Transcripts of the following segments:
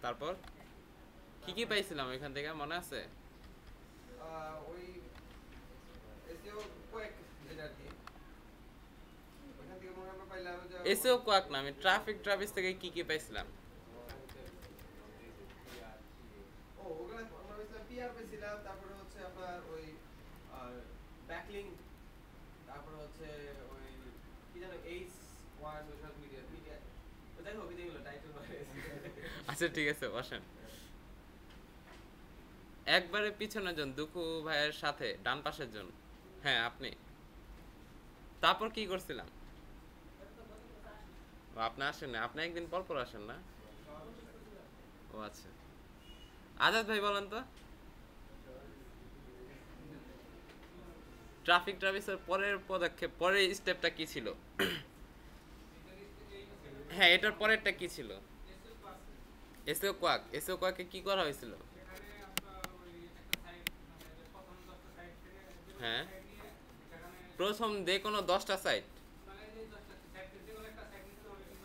তারপর কি কি পাইছিলাম এখান থেকে মনে আছে? ওই এসইও কোয়েক যেটা আর কি, ওইখান থেকে মনে হয় আমরা পাইলাম যে এসেও কোয়াক না, আমি ট্রাফিক ট্রাভিস থেকে কি কি পাইছিলাম? ওগুলো আমরা পেয়েছিলাম, পিআর পেয়েছিলাম, তারপরে হচ্ছে আপনার ওই ব্যাকলিং, তারপরে হচ্ছে ওই কি জানো H one social media media, যাই হোক এগুলো টাইটেল হয়ে গেছে। আচ্ছা ঠিক আছে, বসেন। একবারে পিছনের জন দুঃখু ভাইয়ের সাথে ডান পাশের জন। হ্যাঁ আপনি। তারপর কি করছিলাম? ও আপনি আসেন না, আপনি একদিন পর পর আসেন না? ও আচ্ছা, আজাদ ভাই বলেন তো, ট্রাফিক ট্রাভিসের পরের পদক্ষেপ, পরের স্টেপটা কি ছিল? হ্যাঁ এটার পরেরটা কি ছিল? এসও কোয়াক, এসও কোয়াকে কি করা হয়েছিল? হ্যাঁ প্রথম যে কোনো 10টা সাইট।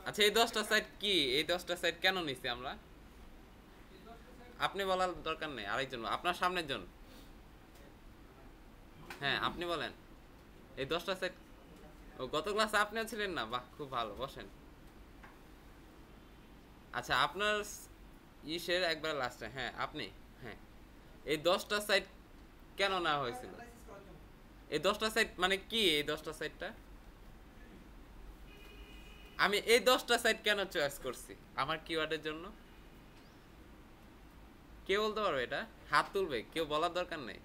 আচ্ছা এই 10টা সাইট কি, এই 10টা সাইট কেন নিছি আমরা? আপনি বলার দরকার নেই, আরেকজন আপনার সামনের জন। হ্যাঁ আপনি বলেন এই 10টা সাইট। ও গত ক্লাসে আপনিও ছিলেন না? বাহ খুব ভালো, বসেন। আচ্ছা আপনার ইসের একবার লাস্টে, হ্যাঁ আপনি। হ্যাঁ এই 10টা সাইট কেন নেওয়া হয়েছিল? এই 10টা সাইট মানে কি, এই 10টা সাইটটা আমি এই 10টা সাইট কেন চয়েস করছি আমার কিওয়ার্ডের জন্য? কে বলতে পারবে এটা? হাত তুলবে, কেউ বলার দরকার নেই।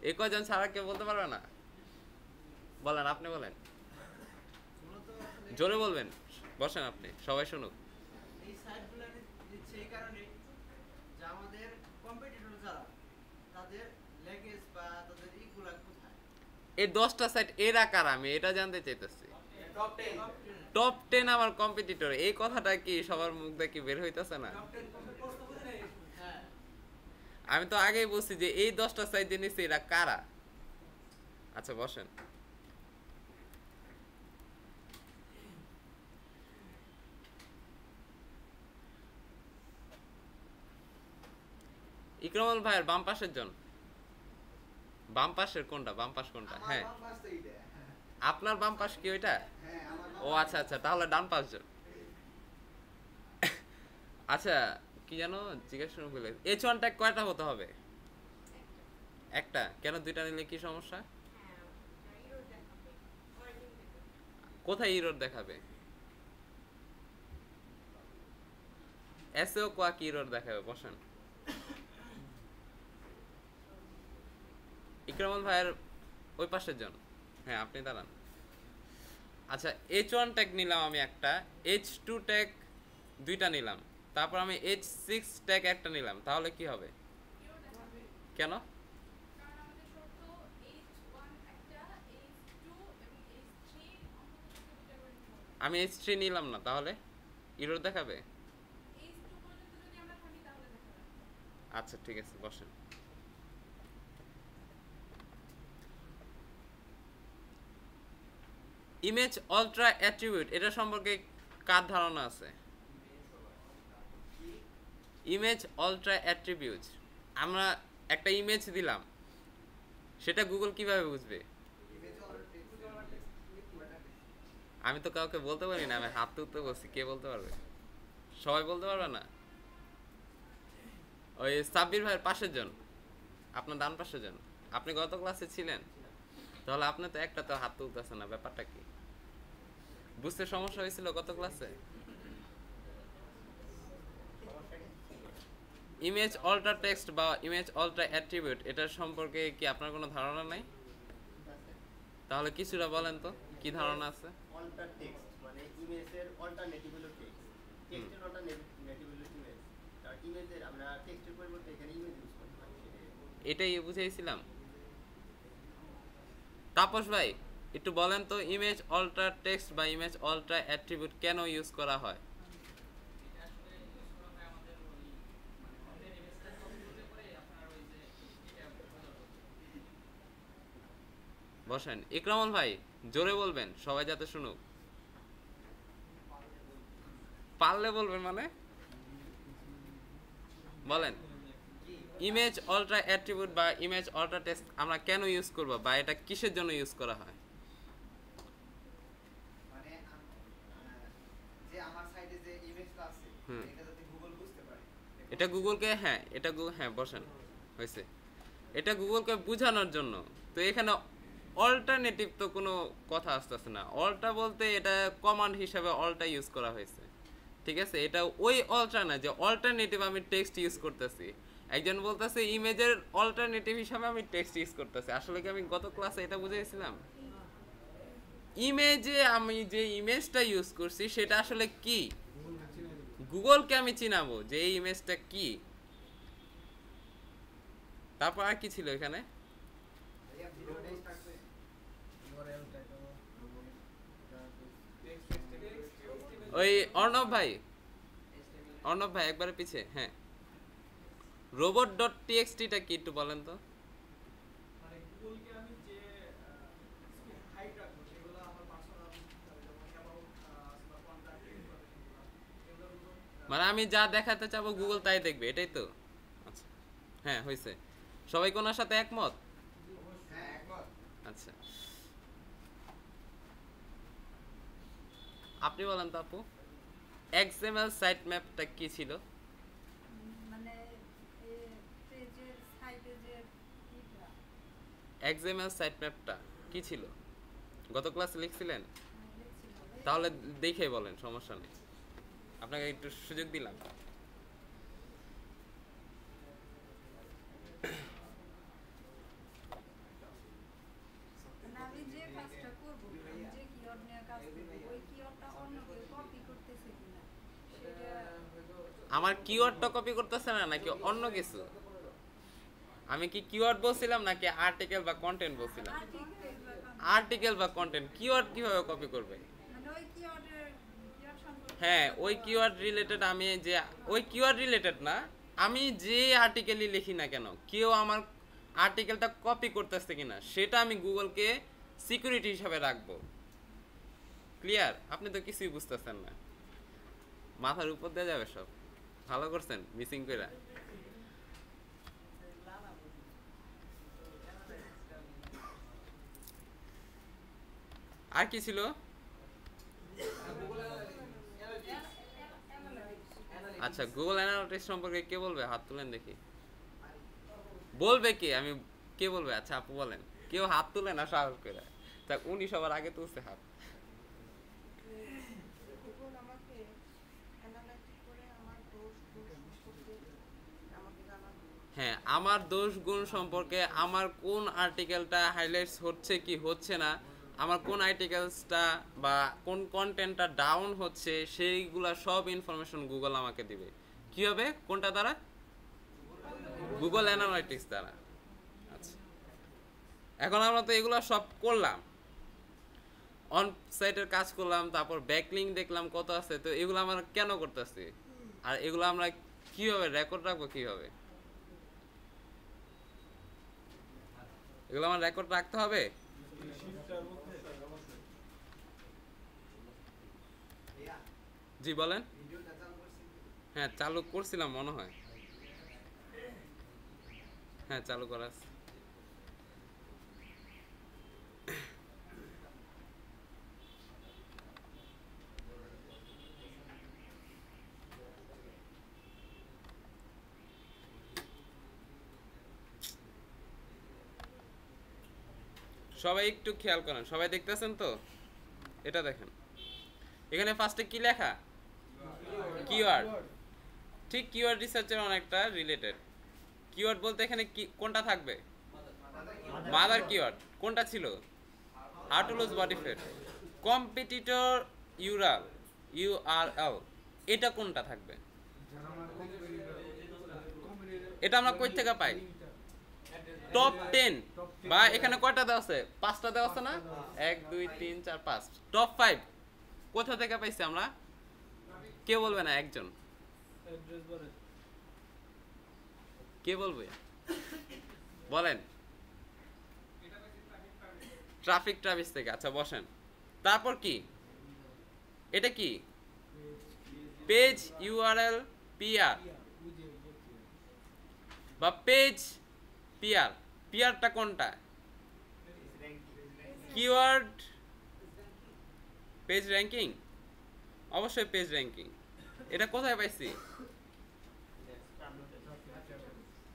এই কয়জন ছাড়া কেউ বলতে পারবে না? বলেন, আপনি বলেন, জোরে বলবেন। বসেন আপনি, সবাই শুনুক। এই সাইটগুলো দিচ্ছে এই কারণে যে আমাদের কম্পিটিটর যারা, তাদের ল্যাঙ্গুয়েজ বা তাদের ইগুলা কোথায়। এই 10টা সাইট এরা কারা আমি এটা জানতে চাইতেছি। টপ 10। টপ 10 আমার কম্পিটিটর, এই কথাটা কি সবার মুখ দিয়ে কি বের হইতেছে না? হ্যাঁ আমি তো আগেই বলছি যে এই 10টা সাইট যে নিচ্ছে এরা কারা। আচ্ছা বসেন। ইকরামুল ভাইয়ের বাম পাশের জন, বাম পাশের কোনটা, বাম পাশ কোনটা? হ্যাঁ আপনার বাম পাশ কি ওইটা? ও আচ্ছা আচ্ছা, তাহলে ডান পাশ জন। আচ্ছা কি জানো জিজ্ঞাসা করলে H1 ট্যাগ কয়টা হতে হবে? একটা? কেন দুইটা নিলে কি সমস্যা? কোথায় ইরর দেখাবে? এসও কোয়া কি ইরর দেখাবে? বসেন। ইকরামুল ভাইয়ের ওই পাশের জন। হ্যাঁ আপনি দাঁড়ান। আচ্ছা H1 ট্যাগ নিলাম আমি একটা, H2 ট্যাগ দুইটা নিলাম, তারপর আমি H6 ট্যাগ একটা নিলাম, তাহলে কি হবে? কেন? আমি H3 নিলাম না, তাহলে ইরর দেখাবে? আচ্ছা ঠিক আছে, বসেন। ইমেজ আলট্রা অ্যাট্রিবিউট এটা সম্পর্কে কার ধারণা আছে? ইমেজ আলট্রা অ্যাট্রিবিউট, আমরা একটা ইমেজ দিলাম, সেটা গুগল কিভাবে বুঝবে? আমি তো কাউকে বলতে পারি না, আমি হাত তুলতে বলছি, কে বলতে পারবে? সবাই বলতে পারবে না? ওই সাব্বির ভাইয়ের পাশের জন, আপনার ডান পাশের জন, আপনি গত ক্লাসে ছিলেন, তাহলে আপনি তো একটা তো হাত তুলতেছেন না, ব্যাপারটা কি? বুঝতে সমস্যা হয়েছিল গত ক্লাসে? ইমেজ অল্টার টেক্সট বা ইমেজ অল্টার অ্যাট্রিবিউট এটার সম্পর্কে কি আপনার কোনো ধারণা নাই? তাহলে কিছুটা বলেন তো, কি ধারণা আছে? অল্টার টেক্সট মানে ইমেজের অল্টারনেটিভ হলো টেক্সট, টেক্সটের অল্টারনেটিভ হলো ইমেজ। আর ইমেজের আমরা টেক্সটের পরিবর্তে এখানে ইমেজ ইউজ করতে পারি, এটাই বুঝাইছিলাম। তাপস ভাই একটু বলেন তো, ইমেজ অল্টার টেক্সট বা ইমেজ অল্টার অ্যাট্রিবিউট কেন ইউজ করা হয়? বসেন ইকরামুল ভাই, জোরে বলবেন সবাই যাতে শুনুক। পারলে বলবেন মানে বলেন ইমেজ অল্ট্রা অ্যাট্রিবিউট বা ইমেজ অল্ট্রা টেক্সট আমরা কেন ইউজ করব বা এটা কিসের জন্য ইউজ করা হয়? মানে যে আমার সাইডে যে ইমেজটা আছে হুম। এটা যাতে গুগল বুঝতে পারে। এটা গুগলকে এটা গুগল বসেন হয়েছে এটা গুগলকে বোঝানোর জন্য। তো এখানে অল্টারনেটিভ তো কোনো কথা আসতেছে না। অল্টা বলতে এটা কমান্ড হিসাবে অল্টা ইউজ করা হয়েছে, ঠিক আছে? এটা ওই অল্টা না যে অল্টারনেটিভ আমি টেক্সট ইউজ করতেছি। একজন বলতেছে ইমেজের অল্টারনেটিভ হিসাবে আমি টেক্সট ইউজ করতেছি। আসলে কি আমি গত ক্লাসে এটা বুঝাইছিলাম? ইমেজে আমি যে ইমেজটা ইউজ করছি সেটা আসলে কি, গুগলকে আমি চিনাবো যে এই ইমেজটা কি। তারপর আর কি ছিল এখানে? ভাইয়া ভিডিও টেক্সট থাকবে। ওই অর্ণব ভাই একবারে পিছে, হ্যাঁ রোবট ডট টিএক্সটিটা কি একটু বলেন তো? মানে গুগলকে আমি যে হাইড রাখবো সেগুলো আমার পার্সোনাল যেমন অ্যাবাউট বা কন্ট্যাক্ট এগুলো মানে আমি যা দেখাতে চাবো গুগল তাই দেখবে, এটাই তো? আচ্ছা হ্যাঁ হয়েছে। সবাই কোনার সাথে একমত? হ্যাঁ একবার আচ্ছা আপনি বলেন তো আপু, এক্সএমএল সাইট ম্যাপটা কি ছিল? মানে পেজের সাইডে যে ইটা এক্সএমএল সাইট ম্যাপটা কি ছিল? গত ক্লাসে লিখছিলেন? লিখছিল তাহলে দেখে বলেন, সমস্যা নেই, আপনাকে একটু সুযোগ দিলাম। মানে আমি যে কাজটা করব, আমি যে কিওয়ার্ড নিয়ে কাজ করব, ওই কিওয়ার্ডটা অন্য কেউ কপি করতেছে কিনা সেটা আমার কিওয়ার্ডটা কপি করতেছে না নাকি অন্য কিছু? আমি কি কিওয়ার্ড বলছিলাম নাকি আর্টিকেল বা কন্টেন্ট বলছিলাম? আর্টিকেল বা কন্টেন্ট। কিওয়ার্ড কিভাবে কপি করবে? মানে ওই কিওয়ার্ডের কিওয়ার্ড সম্পর্কে হ্যাঁ ওই কিওয়ার্ড রিলেটেড, আমি যে ওই কিওয়ার্ড রিলেটেড না, আমি যে আর্টিকেলই লিখি না কেন কেউ আমার আর্টিকেলটা কপি করতেছে কিনা সেটা আমি গুগলকে সিকিউরিটি হিসাবে রাখবো। ক্লিয়ার? আপনি তো কিছুই বুঝতেছেন না, মাথার উপর দিয়ে যাবে সব। ভালো করছেন মিসিং কইরা। আর কি ছিল? আচ্ছা গুগল অ্যানালিটিক্স সম্পর্কে কে বলবে? হাত তুলেন দেখি। বলবে কে? আমি কে বলবে? আচ্ছা আপু বলেন। কেউ হাত তুলে না সাহস করে। তা উনি সবার আগে তুলছে হাত। গুগল আমাকে অ্যানালাইসিস করে আমার দোষ সম্পর্কে আমাকে জানাবে। হ্যাঁ আমার দোষ গুণ সম্পর্কে, আমার কোন আর্টিকেলটা হাইলাইটস হচ্ছে কি হচ্ছে না, আমার কোন আর্টিকেলসটা বা কোন কন্টেন্টটা ডাউন হচ্ছে, সেইগুলা সব ইনফরমেশন গুগল আমাকে দিবে। কি হবে? কোনটা দ্বারা? গুগল অ্যানালিটিক্স দ্বারা। আচ্ছা এখন আমরা তো এগুলো সব করলাম, অন সাইটের কাজ করলাম, তারপর ব্যাকলিংক দেখলাম কত আছে। তো এগুলো আমরা কেন করতেছি আর এগুলো আমরা কিভাবে রেকর্ড রাখবো? কিভাবে এগুলো আমার রেকর্ড রাখতে হবে? ভাইয়া জি বলেন। ভিডিওটা চালু করছেন কি? হ্যাঁ চালু করছিলাম মনে হয়, হ্যাঁ চালু করা আছে। সবাই একটু খেয়াল করেন, সবাই দেখতেছেন তো? এটা দেখেন, এখানে ফার্স্টে কি লেখা? কিওয়ার্ড। ঠিক কিওয়ার্ড রিসার্চের অনেকটা রিলেটেড। কিওয়ার্ড বলতে এখানে কি কোনটা থাকবে? Mother keyword. কোনটা ছিল? How to lose body fat. Competitor URL, এটা কোনটা থাকবে? এটা আমরা কই থেকে পাই? টপ 10 বা এখানে কয়টা দেওয়া আছে? 5টা দেওয়া আছে না? 1 2 3 4 5। টপ 5 কোথা থেকে পাইছি আমরা? কে বলবে না একজন? কে বলবে? বলেন। ট্রাফিক ট্রাভিস থেকে। আচ্ছা বসেন। তারপর কি? এটা কি? পেজ ইউআরএল পিআর বা পেজ পিআর। পিআরটা কোনটা? কিওয়ার্ড পেজ র্যাঙ্কিং, অবশ্যই পেজ র্যাঙ্কিং। এটা কোথায় পাইছি?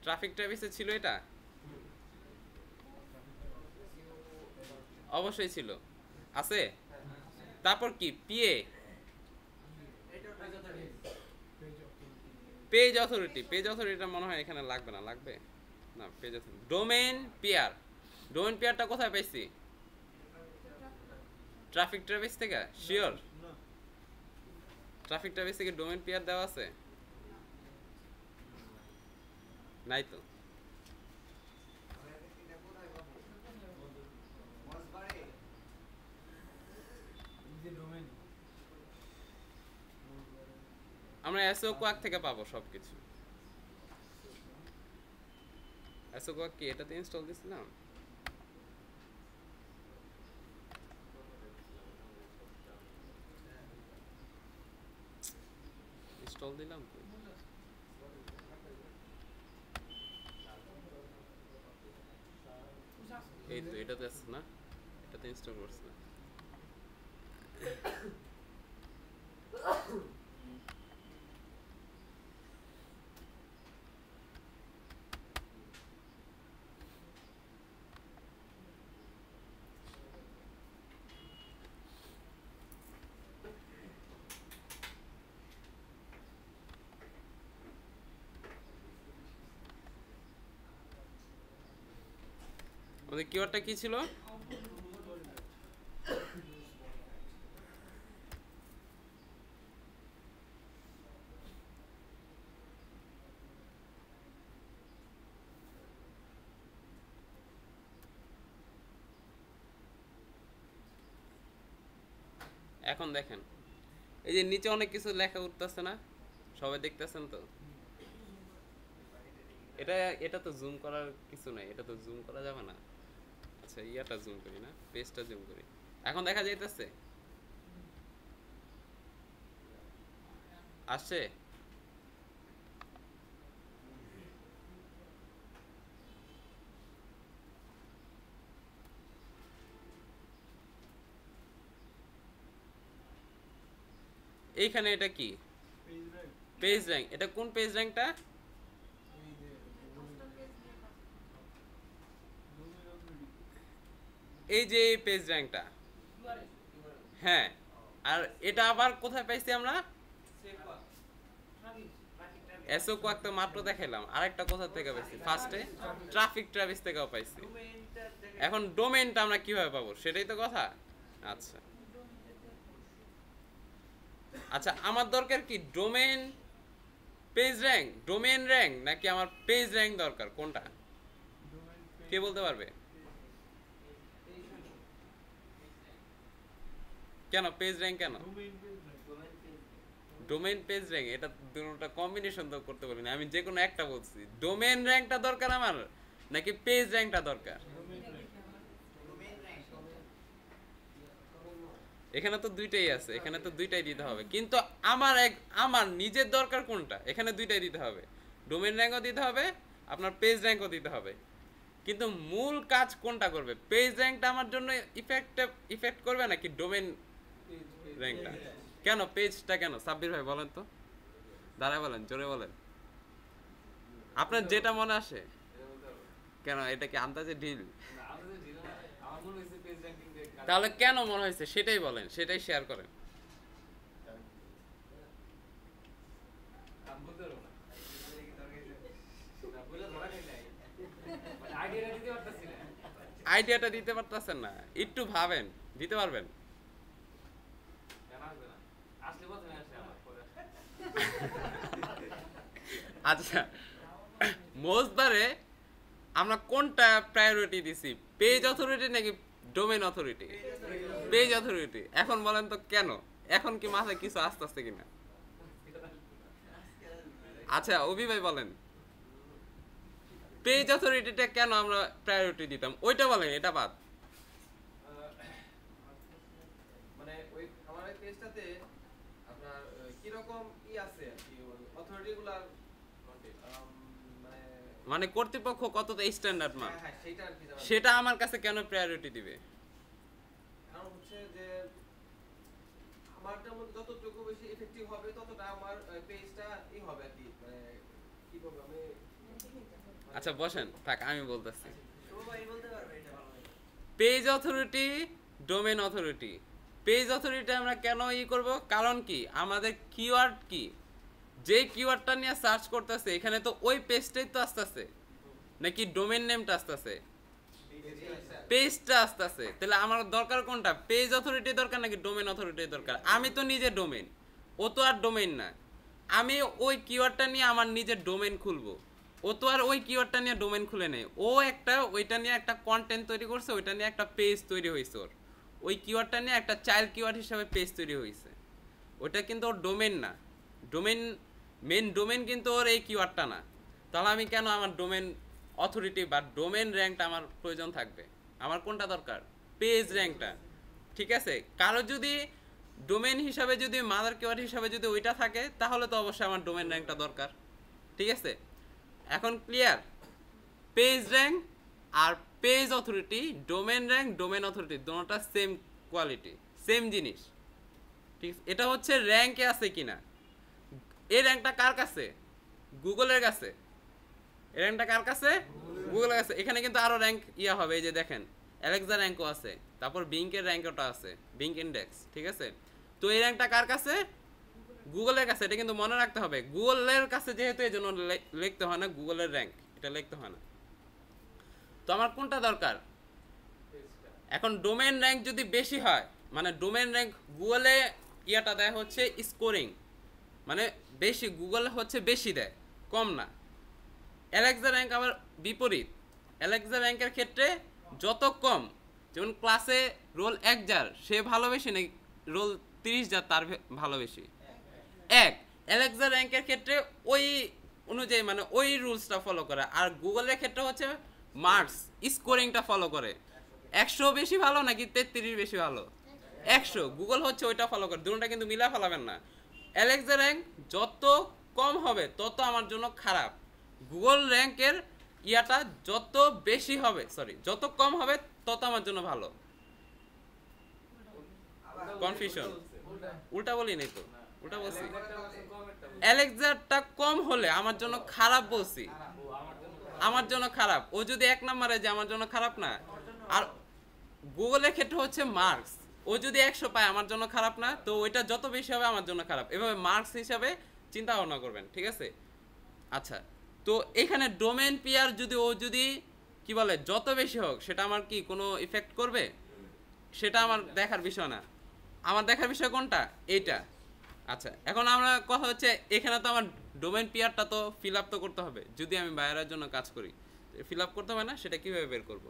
ট্রাফিক ট্র্যাভিসে ছিল এটা, অবশ্যই ছিল, আছে। তারপর কি পিএ, পেজ অথরিটি। পেজ অথরিটিটা মনে হয় এখানে লাগবে না, লাগবে না page authority. Domain PR, domain পিআরটা কোথায় পাইছি? ট্রাফিক ট্র্যাভিস থেকে, শিওর? ট্রাফিক ট্র্যাভিস থেকে ডোমেইন পিআর দেওয়া আছে? নাই তো। আমরা এসও কোয়াক থেকে পাবো সবকিছু। এসও কোয়াক কি এটাতে ইনস্টল দিছিলাম? ইনস্টল দিলাম তো, এই তো এটাতে আছে না, এটাতে ইনস্টল করছি না। আমাদের কিওয়ার্ডটা কি ছিল? এখন দেখেন এই যে নিচে অনেক কিছু লেখা উঠতেছে না, সবাই দেখতেছেন তো? এটা তো জুম করার কিছু নাই, এটা তো জুম করা যাবে না। আচ্ছা ইয়াটা জুম করি না, পেজটা জুম করি। এখন দেখা যাইতেছে? আসছে? এইখানে এটা কি পেজ র্যাঙ্ক? এটা কোন পেজ র্যাঙ্কটা? এই যে এই পেজ র্যাঙ্কটা, হ্যাঁ। আর এটা আবার কোথায় পাইছি আমরা? এসও কোয়াক তো মাত্র দেখাইলাম, আরেকটা কোথা থেকে পাইছি? ফার্স্টে ট্রাফিক ট্র্যাভিস থেকেও পাইছি। এখন ডোমেইনটা আমরা কিভাবে পাবো সেটাই তো কথা। আচ্ছা আচ্ছা, আমার দরকার কি domain page rank, domain rank নাকি আমার পেজ র্যাঙ্ক দরকার? কোনটা কে বলতে পারবে? কেন পেজ র্যাঙ্ক কেন? ডোমেইন পেজ র্যাঙ্ক, এটা দুটোটা কম্বিনেশন তো করতে পারি না আমি, যে কোনো একটা বলছি। ডোমেইন র্যাঙ্কটা দরকার আমার নাকি পেজ র্যাঙ্কটা দরকার? এখানে তো দুইটাই আছে, এখানে তো দুইটাই দিতে হবে, কিন্তু আমার নিজের দরকার কোনটা? এখানে দুইটাই দিতে হবে, ডোমেইন র্যাঙ্কও দিতে হবে, আপনার পেজ র্যাঙ্কও দিতে হবে। কিন্তু মূল কাজ কোনটা করবে? পেজ র্যাঙ্কটা আমার জন্য ইফেক্ট করবে নাকি ডোমেইন র্যাঙ্কটা? কেন পেজটা কেন? সাব্বির ভাই বলেন তো, দাঁড়ায় বলেন, জোরে বলেন, আপনার যেটা মনে আসে। কেন এটা কি আন্দাজে ঢিল? তাহলে কেন মনে হয়েছে সেটাই বলেন, সেটাই শেয়ার করেন। আইডিয়াটা দিতে পারতেছেন না, একটু ভাবেন, দিতে পারবেন? আচ্ছা মোস্টবারে আমরা কোনটা প্রায়োরিটি দিছি, পেজ অথরিটি নাকি ডোমেইন অথরিটি? Page authority. এখন বলেন তো কেন? এখন কি মাথায় কিছু আস্তে আস্তে কিনা? আচ্ছা অভি ভাই বলেন, পেজ অথরিটিটা কেন আমরা প্রায়োরিটি দিতাম? ওইটা বলেন, এটা বাদ। মানে ওই আমার এই পেজটাতে আপনার কিরকম আছে আর কি অথরিটিগুলার মানে মানে কর্তৃপক্ষ কতটা স্ট্যান্ডার্ড মান, হ্যাঁ সেটা আর কি জানা সেটা আমার কাছে কেন প্রায়োরিটি দিবে? কারণ হচ্ছে যে আমারটার মধ্যে যতটুকু বেশি এফেক্টিভ হবে ততটা আমার পেজটা হবে আর কি, মানে কি বলবো আমি। আচ্ছা বসেন, থাক আমি বলতেছি। সবাই বলতে পারবে এটা ভালো হয়। Page authority, domain authority. Page authority আমরা কেন করব? কারণ কি, আমাদের কিওয়ার্ড কি, যে কিওয়ার্ডটা নিয়ে সার্চ করতেছে এখানে তো ওই পেজটাই তো আসতেছে, নাকি ডোমেন নেমটা আসতেছে, পেজটা আসতেছে। তাহলে আমার দরকার কোনটা, পেজ অথরিটি দরকার নাকি ডোমেন অথরিটি দরকার? আমি তো নিজে ডোমেন, ও তো আর ডোমেন না। আমি ওই কিওয়ার্ডটা নিয়ে আমার নিজের ডোমেন খুলবো, ও তো আর ওই কিওয়ার্ডটা নিয়ে ডোমেন খুলে নেই। ও একটা ওইটা নিয়ে একটা কন্টেন্ট তৈরি করছে, ওইটা নিয়ে একটা পেজ তৈরি হয়েছে, ওর ওই কিওয়ার্ডটা নিয়ে একটা চাইল্ড কিওয়ার্ড হিসাবে পেজ তৈরি হয়েছে। ওইটা কিন্তু ওর ডোমেন না, ডোমেন মেন ডোমেন কিন্তু ওর এই কিওয়ার্ডটা না। তাহলে আমি কেন আমার ডোমেন অথরিটি বা ডোমেন র্যাঙ্কটা আমার প্রয়োজন থাকবে? আমার কোনটা দরকার, পেজ র্যাঙ্কটা। ঠিক আছে, কারো যদি ডোমেন হিসাবে যদি মাদার কিওয়ার্ড হিসাবে যদি ওইটা থাকে তাহলে তো অবশ্যই আমার ডোমেন র্যাঙ্কটা দরকার। ঠিক আছে, এখন ক্লিয়ার? পেজ র্যাঙ্ক আর page authority, domain rank domain authority দুটোটা সেম কোয়ালিটি, সেম জিনিস। ঠিক আছে, এটা হচ্ছে র্যাঙ্কে আছে কিনা। এই র্যাঙ্কটা কার কাছে? গুগলের কাছে। এই র্যাঙ্কটা কার কাছে? গুগলের কাছে। এখানে কিন্তু আরো র্যাঙ্ক হবে, এই যে দেখেন অ্যালেক্সা র্যাঙ্কও আছে, তারপর বিংকের র্যাঙ্কটা আছে, বিংক ইন্ডেক্স। ঠিক আছে, তো এই র্যাঙ্কটা কার কাছে? গুগলের কাছে। এটা কিন্তু মনে রাখতে হবে, গুগলের কাছে যেহেতু এই জন্য লিখতে হয় না গুগলের র্যাঙ্ক, এটা লিখতে হয় না। তো আমার কোনটা দরকার এখন? ডোমেন র্যাঙ্ক যদি বেশি হয়, মানে ডোমেন র্যাঙ্ক গুগলে দেয় হচ্ছে স্কোরিং, মানে বেশি, গুগলে হচ্ছে বেশি দেয়, কম না। অ্যালেক্সা র্যাঙ্ক আবার বিপরীত। অ্যালেক্সা র্যাঙ্কের ক্ষেত্রে যত কম, যেমন ক্লাসে রোল 1 যার সে ভালো বেশি নাকি রোল 30 যার তার ভালো বেশি? এক। অ্যালেক্সা র্যাঙ্কের ক্ষেত্রে ওই অনুযায়ী মানে ওই রুলসটা ফলো করে। আর গুগলের ক্ষেত্রে হচ্ছে মার্কস স্কোরিংটা ফলো করে। 100 বেশি ভালো নাকি 33 বেশি ভালো? 100। গুগল হচ্ছে ওইটা ফলো করে, দুটোটা কিন্তু মিলা ফেলাবেন না। অ্যালেক্সা র্যাঙ্ক যত কম হবে তত আমার জন্য খারাপ, গুগল র্যাঙ্কের যত বেশি হবে, যত কম হবে তত আমার জন্য ভালো। কনফিউশন? উল্টা বলি নাই তো, উল্টা বলছি। অ্যালেক্সাটা কম হলে আমার জন্য খারাপ বলছি, আমার জন্য খারাপ। ও যদি 1 নম্বরে যে আমার জন্য খারাপ না। আর গুগলের ক্ষেত্রে হচ্ছে মার্কস, ও যদি 100 পায় আমার জন্য খারাপ না, তো ওইটা যত বেশি হবে আমার জন্য খারাপ। এভাবে মার্কস হিসাবে চিন্তা ভাবনা করবেন। ঠিক আছে, আচ্ছা। তো এখানে ডোমেন পিয়ার যদি ও যদি কি বলে যত বেশি হোক, সেটা আমার কি কোনো ইফেক্ট করবে? সেটা আমার দেখার বিষয় না। আমার দেখার বিষয় কোনটা? এইটা। আচ্ছা, এখন আমরা কথা হচ্ছে এখানে তো আমার ডোমেন পিয়ারটা তো ফিল আপ তো করতে হবে, যদি আমি বায়ারের জন্য কাজ করি ফিল আপ করতে হবে না? সেটা কিভাবে বের করব?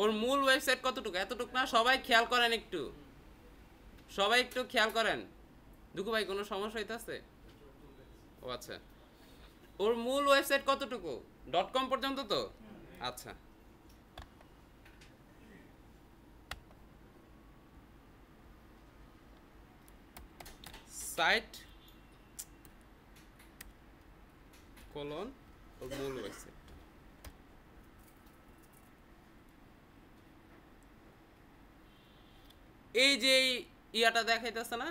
ওর মূল ওয়েবসাইট কতটুকু? এতটুকু না? সবাই খেয়াল করেন, একটু সবাই একটু খেয়াল করেন। দুঃখু ভাই কোনো সমস্যা হইতাছে? ও আচ্ছা, ওর মূল ওয়েবসাইট কতটুকু? .com পর্যন্ত তো? আচ্ছা, সাইট কোলন ওর মূল ওয়েবসাইট। এই যে দেখাইতেছে না,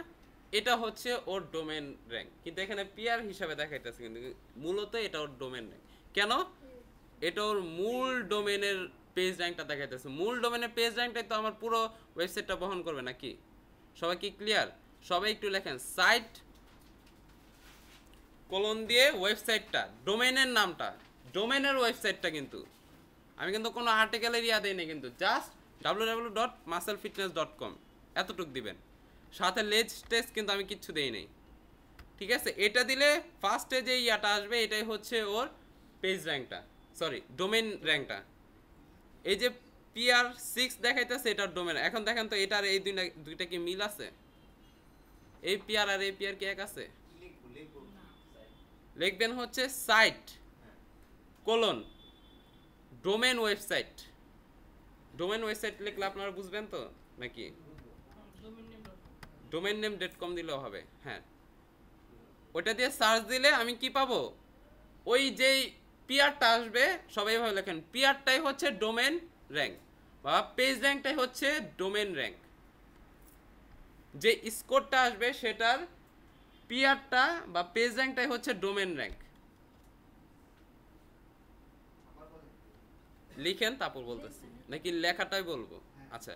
এটা হচ্ছে ওর ডোমেন র্যাঙ্ক, কিন্তু এখানে পিয়ার হিসাবে দেখাইতেছে, কিন্তু মূলত এটা ওর ডোমেন র্যাঙ্ক। কেন? এটা ওর মূল ডোমেনের পেজ র্যাঙ্কটা দেখাইতেছে। মূল ডোমেনের পেজ র্যাঙ্কটাই তো আমার পুরো ওয়েবসাইটটা বহন করবে নাকি? সবাই কি ক্লিয়ার? সবাই একটু লেখেন সাইট কোলন দিয়ে ওয়েবসাইটটা, ডোমেনের নামটা, ডোমেনের ওয়েবসাইটটা। কিন্তু আমি কিন্তু কোনো আর্টিকেলের দেই না, কিন্তু জাস্ট www.musclefitness.com এতটুক দিবেন, সাথে লেজ টেস্ট কিন্তু আমি কিচ্ছু দেই নাই। ঠিক আছে, এটা দিলে ফার্স্টে যে আসবে এটাই হচ্ছে ওর পেজ র্যাঙ্কটা, ডোমেন র্যাঙ্কটা। এই যে PR6 দেখাইতেছে এটার ডোমেন। এখন দেখেন তো এটার এই দুইটা কি মিল আছে? এই পিয়ার আর এই পিয়ার কি এক আছে? লিখবেন হচ্ছে site colon domain website. Domain website লিখলে আপনারা বুঝবেন তো নাকি? ডোমেন নেম .com দিলেও হবে। হ্যাঁ, ওইটা দিয়ে সার্চ দিলে আমি কি পাবো? ওই যেই পিয়ারটা আসবে সবাই ভাবে লেখেন পিয়ারটাই হচ্ছে ডোমেন র্যাঙ্ক বা পেজ র্যাঙ্কটাই হচ্ছে ডোমেন র্যাঙ্ক। যে স্কোরটা আসবে সেটার পিয়ারটা বা পেজ র্যাঙ্কটাই হচ্ছে ডোমেন র্যাঙ্ক। লিখেন তারপর বলতেছি নাকি লেখাটাই বলবো? আচ্ছা,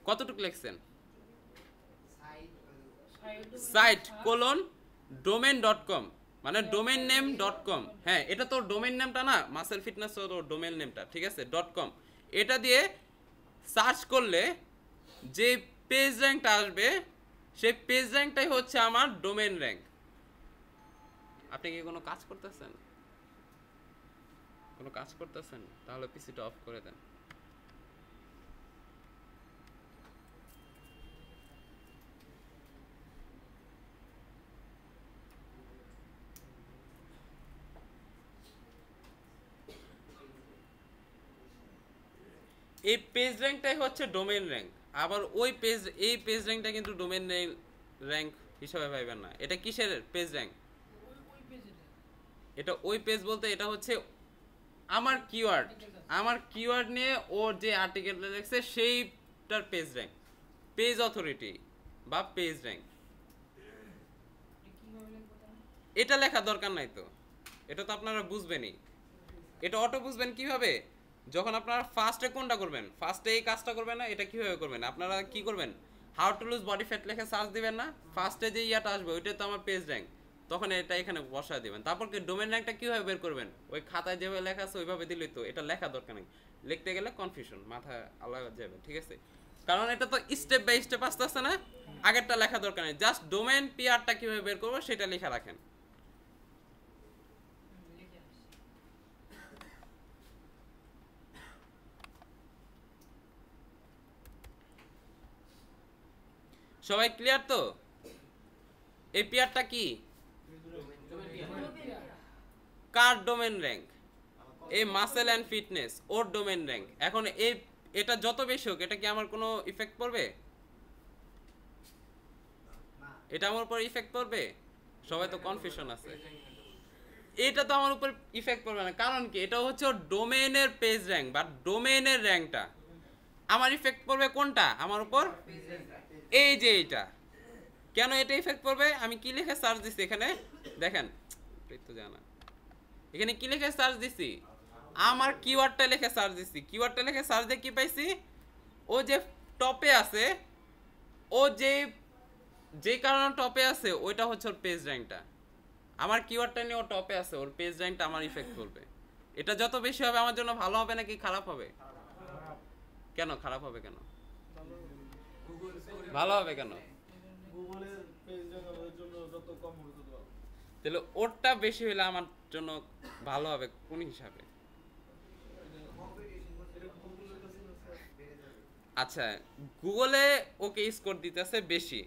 কতটুকু লিখছেন? সাইট কোলন ডোমেন .com মানে ডোমেন নেম .com। হ্যাঁ, এটা তো ডোমেন নেমটা না, মাসেল ফিটনেস তো ডোমেন নেমটা, ঠিক আছে .com। এটা দিয়ে সার্চ করলে যে পেজ র্যাঙ্কটা আসবে সেই পেজ র্যাঙ্কটাই হচ্ছে আমার ডোমেন র্যাঙ্ক। আপনি কি কোনো কাজ করতেছেন? কোনো কাজ করতেছেন? তাহলে পিসিটা অফ করে দেন। এই পেজ র্যাঙ্কটাই হচ্ছে ডোমেন র্যাঙ্ক। আবার ওই পেজ এই পেজ র্যাঙ্কটা কিন্তু ডোমেন র্যাঙ্ক হিসাবে পাইবেন না। এটা কিসের পেজ র্যাঙ্ক? এটা ওই পেজ বলতে এটা হচ্ছে আমার কিওয়ার্ড, আমার কিওয়ার্ড নিয়ে ওর যে আর্টিকেলটা লিখছে সেইটার পেজ র্যাঙ্ক, পেজ অথরিটি বা পেজ র্যাঙ্ক। এটা লেখা দরকার নাই তো, এটা তো আপনারা বুঝবেনই। এটা অটো বুঝবেন কিভাবে? যখন আপনারা ফার্স্টে কোনটা করবেন, ফার্স্টে এই কাজটা করবেন না, এটা কিভাবে করবেন? আপনারা কি করবেন? How to lose body fat লিখে সার্চ দিবেন না, ফার্স্টে যে ইয়াটা আসবে ওইটা তো আমার পেজ র্যাঙ্ক, তখন এটা এখানে বসায় দিবেন। তারপর কি ডোমেন র্যাঙ্কটা কিভাবে বের করবেন? ওই খাতায় যেভাবে লেখা আছে ওইভাবে দিলেই তো। এটা লেখা দরকার নেই, লিখতে গেলে কনফিউশন, মাথা আলাদা যাবে, ঠিক আছে? কারণ এটা তো স্টেপ বাই স্টেপ আসতে আসতে না, আগেরটা লেখা দরকার নেই, জাস্ট ডোমেন পিআরটা কিভাবে বের করবো সেটা লেখা রাখেন। সবাই ক্লিয়ার তো? এই পিয়ারটা কি? কার ডোমেন র্যাঙ্ক? এই muscle and fitness or domain rank. এখন এই এটা যত বেশি হোক এটা কি আমার কোনো ইফেক্ট পড়বে? এটা আমার উপর ইফেক্ট পড়বে? সবাই তো কনফিউশন আছে। এটা তো আমার উপর ইফেক্ট পড়বে না, কারণ কি? এটা হচ্ছে ওর ডোমেনের পেজ র্যাঙ্ক বা ডোমেনের র্যাঙ্কটা। আমার ইফেক্ট পড়বে কোনটা আমার উপর? এই যে এটা। কেন এটা ইফেক্ট পড়বে? আমি কি লিখে সার্চ দিছি এখানে দেখেন তো জানা, এখানে কি লিখে সার্চ দিছি? আমার কিওয়ার্ডটা লিখে সার্চ দিছি। কিওয়ার্ডটা লিখে সার্চ দিয়ে কি পাইছি? ও যে টপে আছে, ও যে কারণে টপে আছে ওইটা হচ্ছে ওর পেজ র্যাঙ্কটা। আমার কিওয়ার্ডটা নিয়ে ও টপে আছে, ওর পেজ র্যাঙ্কটা আমার ইফেক্ট করবে। এটা যত বেশি হবে আমার জন্য ভালো হবে নাকি খারাপ হবে? কেন খারাপ হবে? কেন ভালো হবে? কেন? গুগলের পেজ জেনারেলের জন্য যত কম হবে তত ভালো। তাহলে ওরটা বেশি হলে আমার জন্য ভালো হবে কোন হিসাবে? আচ্ছা, গুগলে ওকে স্কোর দিতেছে বেশি,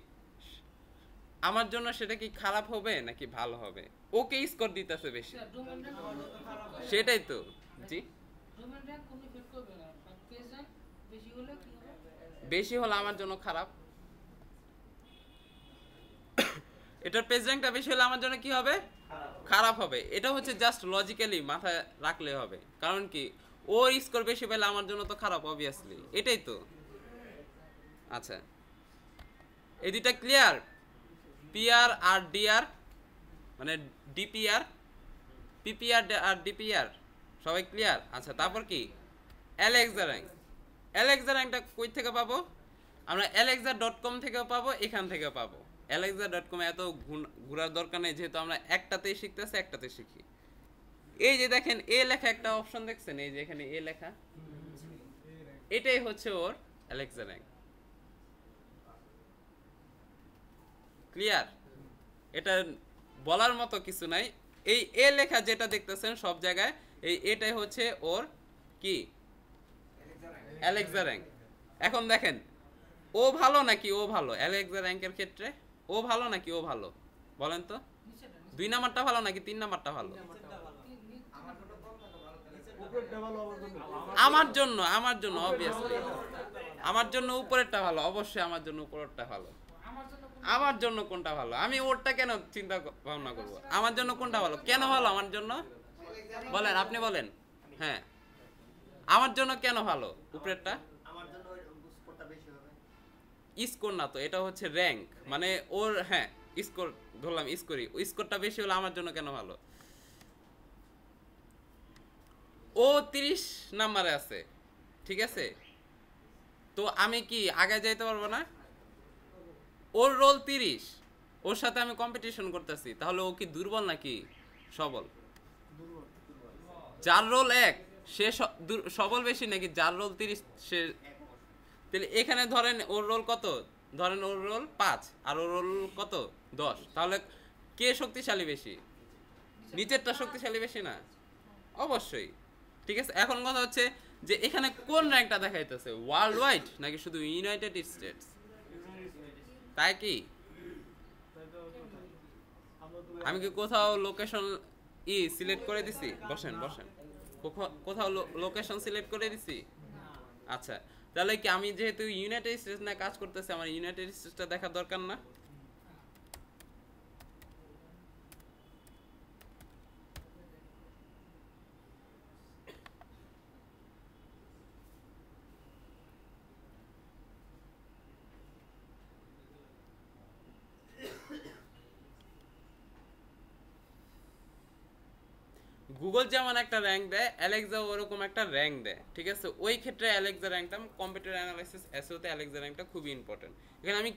আমার জন্য সেটা কি খারাপ হবে নাকি ভালো হবে? ওকে স্কোর দিতেছে বেশি, সেটাই তো। জি, বেশি হলে আমার জন্য খারাপ। এটার পেজ র্যাঙ্কটা বেশি হলে আমার জন্য কি হবে? খারাপ হবে। এটা হচ্ছে জাস্ট লজিক্যালি মাথায় রাখলে হবে। কারণ কি? ওর স্কোর বেশি পেলে আমার জন্য তো খারাপ, অবভিয়াসলি, এটাই তো। আচ্ছা, এই দুইটা ক্লিয়ার? পিআর আর ডিআর মানে ডিপিআর, পিপিআর আর ডিপিআর সবাই ক্লিয়ার? আচ্ছা, তারপর কি? Alexa rank. অ্যালেক্সা র্যাঙ্কটা কই থেকে পাবো? আমরা alexa.com থেকেও পাবো, এখান থেকেও পাবো। alexa.com এত ঘোরার দরকার নেই, যেহেতু আমরা একটাতেই শিখতেছি, একটাতে শিখি। এই যে দেখেন এ লেখা একটা অপশন দেখছেন, এই যে এখানে এ লেখা, এটাই হচ্ছে ওর অ্যালেক্সা র্যাঙ্ক। ক্লিয়ার? এটা বলার মতো কিছু নাই। এই এ লেখা যেটা দেখতেছেন সব জায়গায়, এই এটাই হচ্ছে ওর কি? Alexa rank. এখন দেখেন ও ভালো নাকি ও ভালো অ্যালেক্সা র্যাঙ্কের ক্ষেত্রে? ও ভালো নাকি ও ভালো বলেন তো? 2 নাম্বারটা ভালো নাকি 3 নাম্বারটা ভালো? আমার জন্য অবভিয়াসলি আমার জন্য উপরেরটা ভালো, অবশ্যই আমার জন্য উপরেরটা ভালো। আমার জন্য কোনটা ভালো? আমি ওরটা কেন চিন্তা ভাবনা করব? আমার জন্য কোনটা ভালো? কেন ভালো আমার জন্য? বলেন, আপনি বলেন। হ্যাঁ, আমার জন্য কেন ভালো উপরেরটা? আমার জন্য ওই স্কোরটা বেশি হবে। স্কোর না তো, এটা হচ্ছে র্যাঙ্ক, মানে ওর, হ্যাঁ স্কোর ধরলাম, স্কোরটা বেশি হলো আমার জন্য কেন ভালো? ও 30 নাম্বারে আছে, ঠিক আছে, তো আমি কি আগে যাইতে পারবো না? ওর রোল 30, ওর সাথে আমি কম্পিটিশন করতেছি, তাহলে ও কি দুর্বল নাকি সবল? যার রোল 1 সে সবল বেশি নাকি যার রোল 30 সে? তাহলে এখানে ধরেন ওর রোল কত, ধরেন ওর রোল 5 আর ওর রোল কত 10, তাহলে কে শক্তিশালী বেশি? নিচেরটা শক্তিশালী বেশি না? অবশ্যই। ঠিক আছে, এখন কথা হচ্ছে যে এখানে কোন র্যাঙ্কটা দেখাইতেছে, ওয়ার্ল্ড ওয়াইড নাকি শুধু ইউনাইটেড স্টেটস? তাই কি আমি কি কোথাও লোকেশন সিলেক্ট করে দিছি? বসেন বসেন, কোথাও লোকেশন সিলেক্ট করে দিছি? আচ্ছা, তাহলে কি আমি যেহেতু ইউনাইটেড স্টেটস না কাজ করতেছি, আমার ইউনাইটেড স্টেটসটা দেখার দরকার না? গুগল যেমন একটা র্যাঙ্ক দেয়, অ্যালেক্সা ওরকম একটা র্যাঙ্ক দেয়, ঠিক আছে। ওই ক্ষেত্রে অ্যালেক্সা র্যাঙ্কটা, কম্পিউটার অ্যানালাইসিস এসইওতে অ্যালেক্সা র্যাঙ্কটা খুবই ইম্পর্টেন্ট। এখানে আমি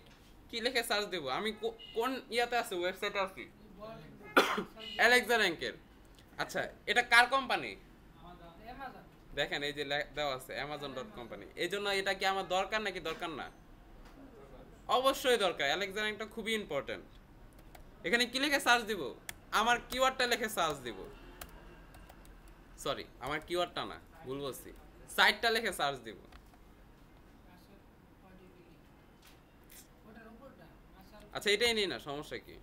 কি লিখে সার্চ দেবো? আমি কোন ইয়াতে আছে, ওয়েবসাইটে আছি অ্যালেক্সা র্যাঙ্কের। আচ্ছা, এটা কার কোম্পানি? দেখেন এই যে দেওয়া আছে অ্যামাজন ডট কোম্পানি। এই জন্য এটা কি আমার দরকার নাকি দরকার না? অবশ্যই দরকার, অ্যালেক্সা র্যাঙ্কটা খুবই ইম্পর্টেন্ট। এখানে কি লিখে সার্চ দিব? আমার কিওয়ার্ডটা লিখে সার্চ দিব, সরি আমার কিওয়ার্ডটা না, ভুল বলছি, সাইটটা লিখে সার্চ দিব। আচ্ছা এটাই নিই না, সমস্যা কি?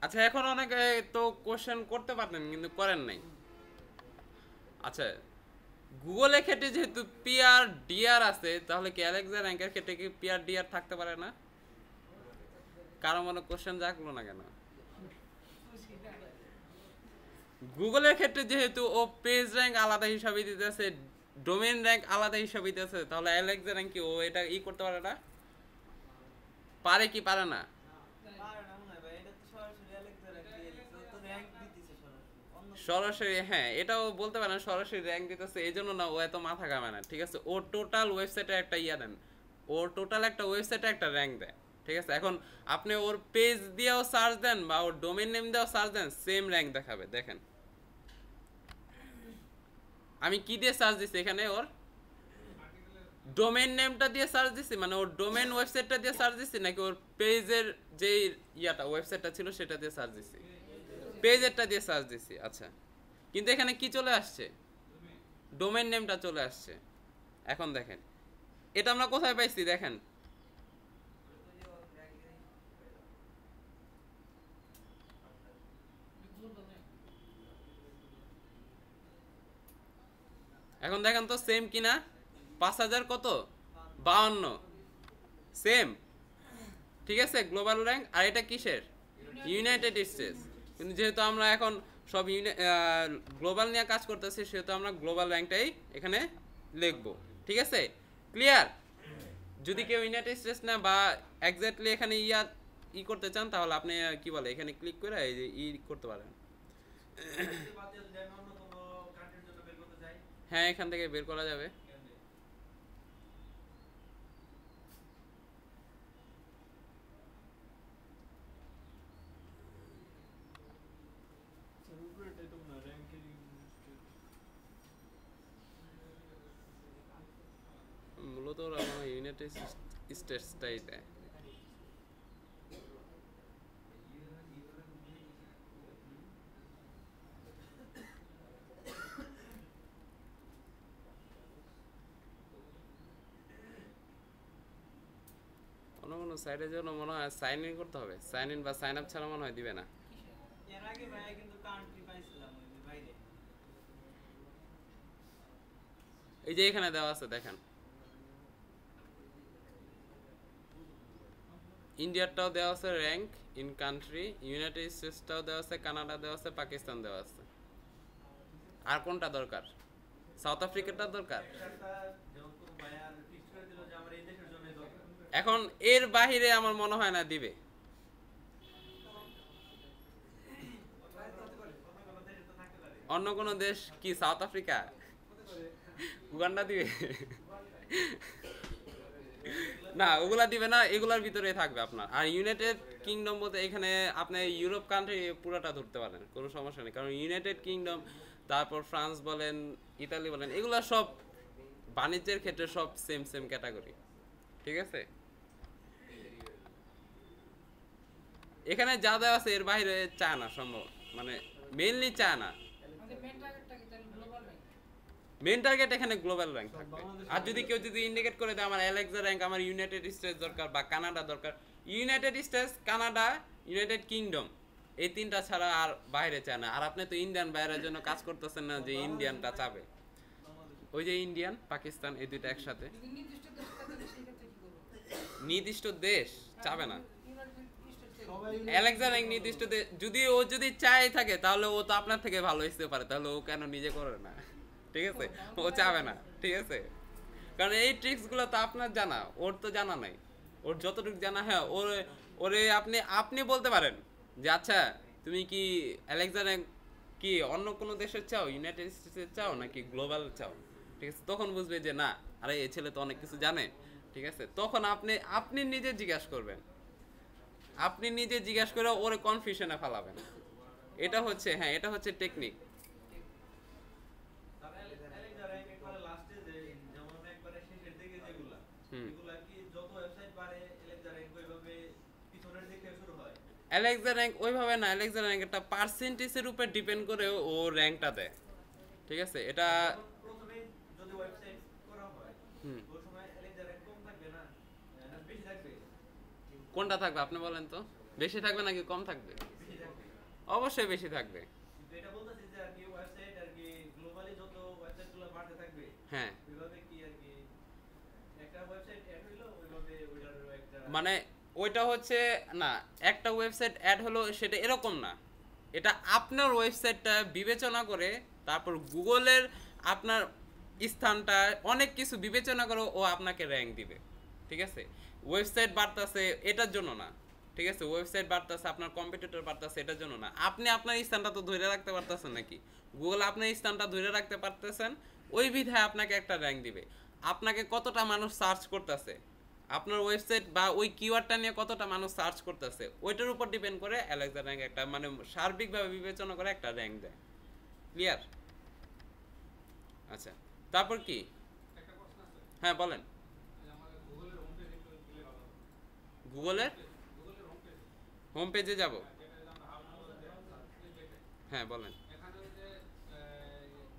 আচ্ছা, এখন অনেকে তো কোশ্চেন করতে পারতেন কিন্তু করেন নাই। আচ্ছা, গুগলের ক্ষেত্রে যেহেতু পিআর ডিআর আছে, তাহলে কি অ্যালেক্সা র্যাঙ্কের ক্ষেত্রে কি পিআর ডিআর থাকতে পারে না? কারো মনে কোশ্চেন জাগলো না কেন? গুগলের ক্ষেত্রে যেহেতু ও পেজ র্যাঙ্ক আলাদা হিসাবে দিতেছে, ডোমেইন র্যাঙ্ক আলাদা হিসাবে দিতেছে, তাহলে অ্যালেক্সা র্যাঙ্ক কি ও এটা করতে পারে না? পারে কি পারে না? সরাসরি, হ্যাঁ এটাও বলতে পারেন, সরাসরি র্যাঙ্ক দিতেছে, এই জন্য না ও এত মাথা ঘামায় না, ঠিক আছে। ও টোটাল ওয়েবসাইটে একটা দেন, ও টোটাল একটা ওয়েবসাইটে একটা র্যাঙ্ক দেয়, ঠিক আছে। এখন আপনি ওর পেজ দিয়েও সার্চ দেন বা ওর ডোমেইন নেম দিয়েও সার্চ দেন, সেম র্যাঙ্ক দেখাবে। দেখেন আমি কি দিয়ে সার্চ দিছি, এখানে ওর ডোমেইন নেমটা দিয়ে সার্চ দিছি, মানে ওর ডোমেইন ওয়েবসাইটটা দিয়ে সার্চ দিছি, নাকি ওর পেজের যে ওয়েবসাইটটা ছিল সেটা দিয়ে সার্চ দিছি? পেজেরটা দিয়ে সার্চ দিছি। আচ্ছা, কিন্তু এখানে কি চলে আসছে? ডোমেইন নেমটা চলে আসছে। এখন দেখেন এটা আমরা কোথায় পাইছি, দেখেন এখন দেখেন তো সেম কিনা? 5000 কত 52, সেম, ঠিক আছে গ্লোবাল র্যাঙ্ক। আর এটা কিসের? United states. কিন্তু যেহেতু আমরা এখন সব গ্লোবাল নিয়ে কাজ করতেছি, সেহেতু আমরা গ্লোবাল র্যাঙ্কটাই এখানে লিখবো, ঠিক আছে। ক্লিয়ার? যদি কেউ ইউনাইটেড স্টেটস না বা এক্স্যাক্টলি এখানে করতে চান, তাহলে আপনি কি বলে এখানে ক্লিক করে এই যে করতে পারেন। হ্যাঁ, এখান থেকে বের করা যাবে। ইউনাইটেড স্টেটসটাই দেয়। অন্য কোনো সাইটের জন্য মনে হয় সাইন ইন করতে হবে, সাইন ইন বা সাইন আপ ছাড়া মনে হয় দিবে না। এর আগে ভাইয়া কিন্তু কান্ট্রি পাইছিলাম ওই যে বাইরে। এই যে এখানে দেওয়া আছে দেখেন, ইন্ডিয়ারটাও দেওয়া আছে র্যাঙ্ক ইন কান্ট্রি, ইউনাইটেড স্টেটসটাও দেওয়া আছে, কানাডা দেওয়া আছে, পাকিস্তান দেওয়া আছে। আর কোনটা দরকার? সাউথ আফ্রিকাটা দরকার। এখন এর বাহিরে আমার মনে হয় না দিবে। অন্য কোন দেশ কি সাউথ আফ্রিকা, উগান্ডা দিবে? না, ওগুলা দিবে না, এগুলার ভিতরে থাকবে আপনার। আর ইউনাইটেড কিংডম বলতে এখানে আপনি ইউরোপ কান্ট্রি পুরোটা ধরতে পারেন, কোনো সমস্যা নেই। কারণ ইউনাইটেড কিংডম, তারপর ফ্রান্স বলেন, ইতালি বলেন, এগুলা সব বাণিজ্যের ক্ষেত্রে সব সেম সেম ক্যাটাগরি, ঠিক আছে? এখানে যা দেওয়া আছে এর বাইরে চায় না সম্ভব, মানে মেইনলি চায় না। মেইন টার্গেট এখানে গ্লোবাল র্যাঙ্ক থাকবে। আর যদি কেউ যদি ইন্ডিকেট করে দেয় আমার অ্যালেক্সা র্যাঙ্ক, আমার ইউনাইটেড স্টেটস দরকার বা কানাডা দরকার, United states, Canada, United kingdom, এই তিনটা ছাড়া আর বাইরে চায় না। আর আপনি তো ইন্ডিয়ান বাইরের জন্য কাজ করতেছেন না যে ইন্ডিয়ানটা চাবে। ওই যে ইন্ডিয়ান, পাকিস্তান, এই দুইটা একসাথে। নির্দিষ্ট দেশ চাবে না। অ্যালেক্সা র্যাঙ্ক নির্দিষ্ট দেশ, যদি ও যদি চাই থাকে তাহলে ও তো আপনার থেকে ভালো হইতে পারে, তাহলে ও কেন নিজে করে না? ঠিক আছে, ও চাবে না, ঠিক আছে? কারণ এই ট্রিক্স গুলো তো আপনার জানা, ওর তো জানা নাই। ওর যতটুকু জানা, হ্যাঁ, ওরে আপনি বলতে পারেন যে আচ্ছা তুমি কি অ্যালেক্সা র্যাঙ্ক কি অন্য কোনো দেশের চাও, ইউনাইটেড স্টেটসের চাও নাকি গ্লোবাল চাও, ঠিক আছে? তখন বুঝবে যে না, আরে এই ছেলে তো অনেক কিছু জানে, ঠিক আছে? তখন আপনি নিজে জিজ্ঞাসা করবেন, আপনি নিজে জিজ্ঞাসা করে ওরে কনফিউশনে ফেলাবেন। এটা হচ্ছে, হ্যাঁ, এটা হচ্ছে টেকনিক। অ্যালেক্সা র্যাঙ্ক ওইভাবে না, অ্যালেক্সা র্যাঙ্ক একটা পার্সেন্টেজের উপর ডিপেন্ড করে ও র্যাঙ্কটা দেয়, ঠিক আছে? এটা প্রথমে যদি ওয়েবসাইট করা হয় ওই সময় অ্যালেক্সা র্যাঙ্ক কম থাকবে না, বেশি থাকবে? কোনটা থাকবে আপনি বলেন তো? বেশি থাকবে নাকি কম থাকবে? বেশি থাকবে। অবশ্যই বেশি থাকবে। কিন্তু এটা বলতেছি যে আর কি ওয়েবসাইট আর কি গ্লোবালি যত ওয়েবসাইটগুলো বাড়তে থাকবে, হ্যাঁ, ওইভাবে কি আর কি একটা ওয়েবসাইট অ্যাড হইলো ওইভাবে ওইটারও একটা, মানে ওইটা হচ্ছে না, একটা ওয়েবসাইট অ্যাড হলো সেটা এরকম না। এটা আপনার ওয়েবসাইটটা বিবেচনা করে, তারপর গুগলের আপনার স্থানটা অনেক কিছু বিবেচনা করে ও আপনাকে র্যাঙ্ক দিবে, ঠিক আছে? ওয়েবসাইট বাড়তেছে এটার জন্য না, ঠিক আছে? ওয়েবসাইট বাড়তেছে, আপনার কম্পিটিটর বাড়তেছে এটার জন্য না। আপনি আপনার স্থানটা তো ধরে রাখতে পারতেছেন নাকি? গুগল আপনার স্থানটা ধরে রাখতে পারতেছেন, ওই বিধায় আপনাকে একটা র্যাঙ্ক দিবে। আপনাকে কতটা মানুষ সার্চ করতেছে, আপনার ওয়েবসাইট বা ওই কিওয়ার্ডটা নিয়ে কতটা মানুষ সার্চ করতেছে, ওইটার উপর ডিপেন্ড করে অ্যালেক্সা র্যাঙ্ক একটা, মানে সার্বিকভাবে বিবেচনা করে একটা র্যাঙ্ক দেয়। ক্লিয়ার? আচ্ছা, তারপর কি? একটা প্রশ্ন আছে। হ্যাঁ বলেন। আমাদের গুগলের হোম পেজ একটু দিলে ভালো হবে। গুগলের গুগলের হোম পেজ, হোম পেজে যাব? যেটা আমরা হাউস দেখে, হ্যাঁ বলেন। এখানে ওই যে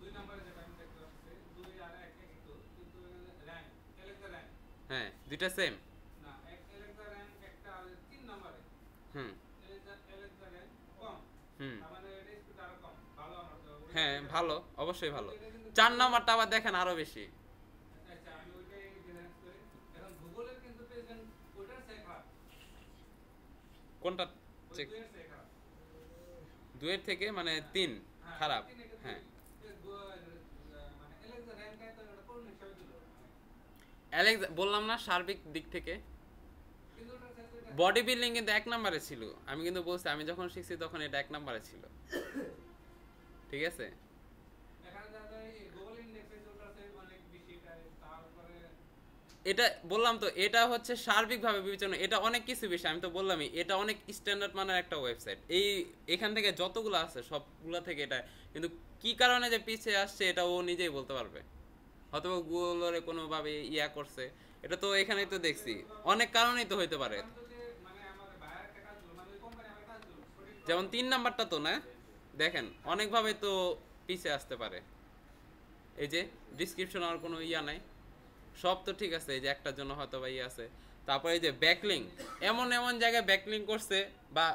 2 নম্বরে যেটা আমি দেখতে পাচ্ছি 2 আর 1 কিন্তু র্যাঙ্ক, অ্যালেক্সা র্যাঙ্ক, হ্যাঁ, দুইটা সেম না অ্যালেক্সা র্যাঙ্ক একটা আর 3 নম্বরে হুম অ্যালেক্সা র্যাঙ্ক কম, হুম তার মানে এটা স্পিড আরো কম। ভালো আমার তো হ্যাঁ, ভালো, অবশ্যই ভালো। 4 নাম্বারটা আবার দেখেন আরো বেশি। আচ্ছা, আমি ওইটাই ডিফারেন্স করি। এখন গুগলের কিন্তু পেজ ওটার চেক খারাপ, কোনটা ওই চেক? 2 এর চেক খারাপ। 2 এর থেকে মানে 3 খারাপ? হ্যাঁ, মানে অ্যালেক্সা র্যাঙ্কটা তো এটা কোন হিসাবে দিল? অ্যালেক্সা বললাম না সার্বিক দিক থেকে। কিন্তু ওটার চেক বডি বিল্ডিং কিন্তু 1 নম্বরে ছিল, আমি কিন্তু বলছি, আমি যখন শিখছি তখন এটা 1 নম্বরে ছিল, ঠিক আছে? এখানে যারা গুগল ইন্ডেক্সে ওটার চেক অনেক বেশি, তারপরে এটা বললাম তো, এটা হচ্ছে সার্বিকভাবে বিবেচনা, এটা অনেক কিছু বেশি। আমি তো বললামই এটা অনেক স্ট্যান্ডার্ড মানের একটা ওয়েবসাইট। এখান থেকে যতগুলো আছে সবগুলো থেকে এটা, কিন্তু কি কারণে যে পিছিয়ে আসছে এটা ও নিজেই বলতে পারবে। হয়তো গুগলের কোনোভাবে ইয়া করছে, এটা তো এখানেই তো দেখছি, অনেক কারণেই তো হইতে পারে। এখন যদি মানে আমাদের বাইরে একটা কাজ হলো, মানে ওই কোম্পানি আমার কাজ হলো, সঠিক যেমন 3 নাম্বারটা তো না, দেখেন অনেকভাবে তো পিছে আসতে পারে। এই যে ডিসক্রিপশন আর কোনো ইয়া নাই, সব তো ঠিক আছে, এই যে একটার জন্য হয়তো বা ইয়ে আছে। তারপরে এই যে ব্যাকলিং, এমন এমন জায়গায় ব্যাকলিং করছে, বা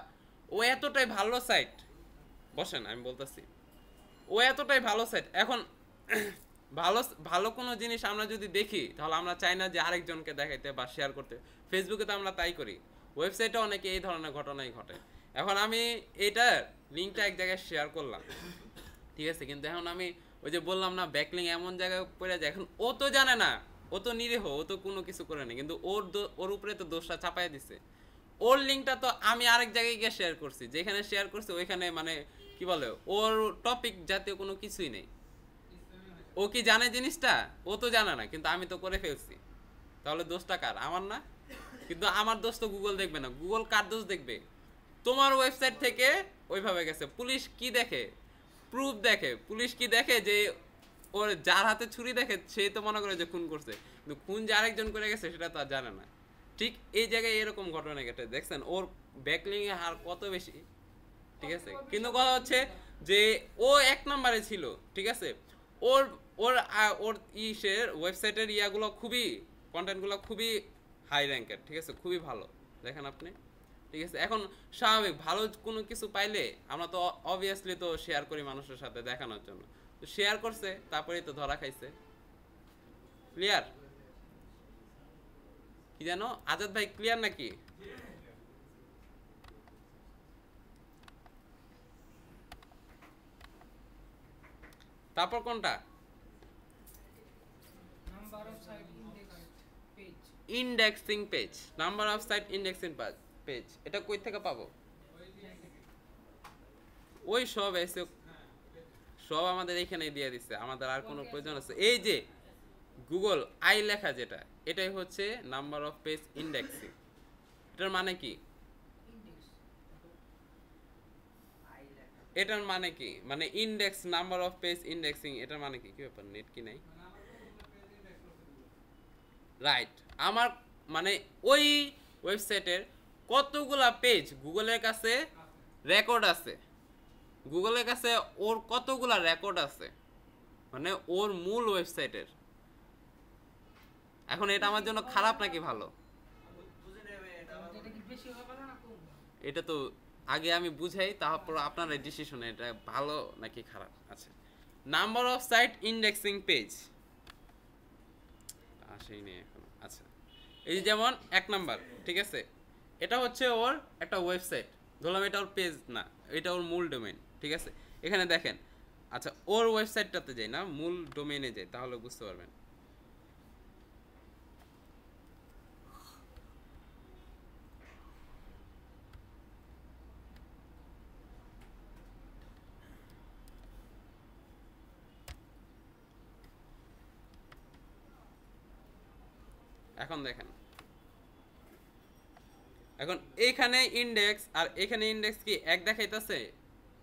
ও এতটাই ভালো সাইট, বসেন আমি বলতেছি, ও এতটাই ভালো সাইট। এখন ভালো ভালো কোনো জিনিস আমরা যদি দেখি, তাহলে আমরা চাই না যে আরেকজনকে দেখাইতে বা শেয়ার করতে। ফেসবুকে তো আমরা তাই করি, ওয়েবসাইটে অনেকে এই ধরনের ঘটনাই ঘটে। এখন আমি এইটার লিঙ্কটা এক জায়গায় শেয়ার করলাম, ঠিক আছে, কিন্তু এখন আমি ওই যে বললাম না ব্যাকলিং এমন জায়গায় পড়ে যায়, এখন ও তো জানে না, ও তো নিরীহ, ও তো কোনো কিছু করে না, কিন্তু ওর উপরে তো দোষটা চাপাই দিছে। ওর লিঙ্কটা তো আমি আরেক জায়গায় গিয়ে শেয়ার করছি, যেখানে শেয়ার করছি ওইখানে মানে কি বলে, ওর টপিক জাতীয় কোনো কিছুই নেই। ও কি জানে জিনিসটা? ও তো জানে না, কিন্তু আমি তো করে ফেলছি। তাহলে দোষটা কার? আমার না? কিন্তু আমার দোষ তো গুগল দেখবে না। গুগল কার দোষ দেখবে? তোমার ওয়েবসাইট থেকে ওইভাবে গেছে। পুলিশ কি দেখে? প্রুফ দেখে। পুলিশ কি দেখে? যে ওর যার হাতে ছুরি দেখে সে তো মনে করে যে খুন করছে, কিন্তু খুন যে আরেকজন করে গেছে সেটা তো আর জানে না। ঠিক এই জায়গায় এরকম ঘটনা ঘটে, দেখছেন ওর ব্যাকলিং এর হার কত বেশি, ঠিক আছে। কিন্তু কথা হচ্ছে যে ও 1 নম্বরে ছিল, ঠিক আছে। ওর ওর ওর ইসের ওয়েবসাইটের ইয়াগুলো খুবই, কন্টেন্টগুলো খুবই হাই র্যাঙ্কের, ঠিক আছে, খুবই ভালো, দেখেন আপনি, ঠিক আছে। এখন স্বাভাবিক ভালো কোনো কিছু পাইলে আমরা তো অবভিয়াসলি তো শেয়ার করি মানুষের সাথে দেখানোর জন্য, তো শেয়ার করছে, তারপরেই তো ধরা খাইছে। ক্লিয়ার? কি জানো আজাদ ভাই, ক্লিয়ার নাকি? তারপর কোনটা? Number of sight page, indexing page, number of sight indexing page, এটা কই থেকে পাবো? ওই সব এসে সব আমাদের এখানেই দিয়ে দিচ্ছে, আমাদের আর কোনো প্রয়োজন আছে? এই যে গুগল আই লেখা যেটা, এটাই হচ্ছে নাম্বার অফ পেজ ইন্ডেক্সিং। এটার মানে কি? এটার মানে কি? মানে index, number of page indexing, এটার মানে কি? কি ব্যাপার, নেট কি নাই? রাইট, আমার মানে ওই ওয়েবসাইটের কতগুলা পেজ গুগলের কাছে রেকর্ড আছে, গুগলের কাছে ওর কতগুলা রেকর্ড আছে, মানে ওর মূল ওয়েবসাইটের। এখন এটা আমার জন্য খারাপ নাকি ভালো? বুঝে নেবে এটা আমার এটা কি বেশি হবে না কম? এটা তো আগে আমি বুঝাই, তারপর আপনার ডিসিশন এটা ভালো নাকি খারাপ। আচ্ছা, number of sight indexing page আসেই নেই এখন। আচ্ছা, এই যে যেমন 1 নাম্বার, ঠিক আছে, এটা হচ্ছে ওর একটা ওয়েবসাইট, ধরলাম এটা ওর পেজ না, এটা ওর মূল ডোমেইন, ঠিক আছে। এখানে দেখেন, আচ্ছা ওর ওয়েবসাইটটাতে যাই না, মূল ডোমেইনে যাই, তাহলে বুঝতে পারবেন। এখন দেখেন, এখন এইখানে ইন্ডেক্স আর এখানে ইন্ডেক্স কি এক দেখাইতেছে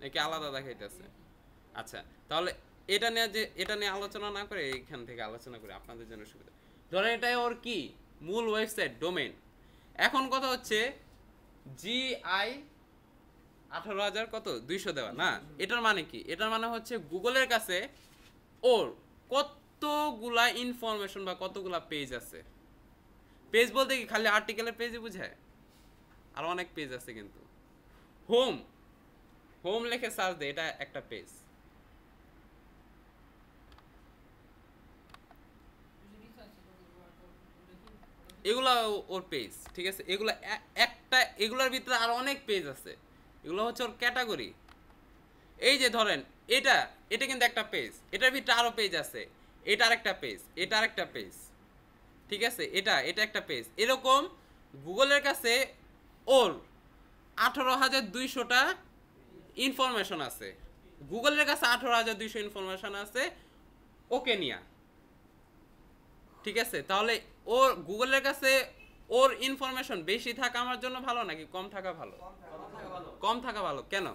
নাকি আলাদা দেখাইতেছে? আচ্ছা, তাহলে এটা নিয়ে আলোচনা না করে এইখান থেকে আলোচনা করি আপনাদের জন্য সুবিধা। ধরেন এটাই ওর কি মূল ওয়েবসাইট ডোমেইন। এখন কথা হচ্ছে GI 18,000 কত 200 দেওয়া না, এটার মানে কি? এটার মানে হচ্ছে গুগলের কাছে ওর কতগুলা ইনফরমেশন বা কতগুলা পেজ আছে। পেজ বলতে কি খালি আর্টিকেলের পেজই বোঝায়? আর অনেক পেজ আছে, কিন্তু হোম লিখে সার্চ দে, এটা একটা পেজ। এগুলা ওর পেজ, ঠিক আছে। এগুলা একটা, এগুলার ভিতরে আর অনেক পেজ আছে, এগুলো হচ্ছে ওর ক্যাটাগরি। এই যে ধরেন এটা কিন্তু একটা পেজ, এটার ভিতরে আরো পেজ আছে, এটা আরেকটা পেজ, এটা আরেকটা পেজ, ঠিক আছে, এটা একটা পেজ। এরকম গুগলের কাছে ওর 18,200টা ইনফরমেশন আছে, গুগলের কাছে 18,200 ইনফরমেশন আছে ওকে নিয়া, ঠিক আছে। তাহলে ওর গুগলের কাছে ওর ইনফরমেশন বেশি থাকা আমার জন্য ভালো নাকি কম থাকা ভালো? কম থাকা ভালো। কেন?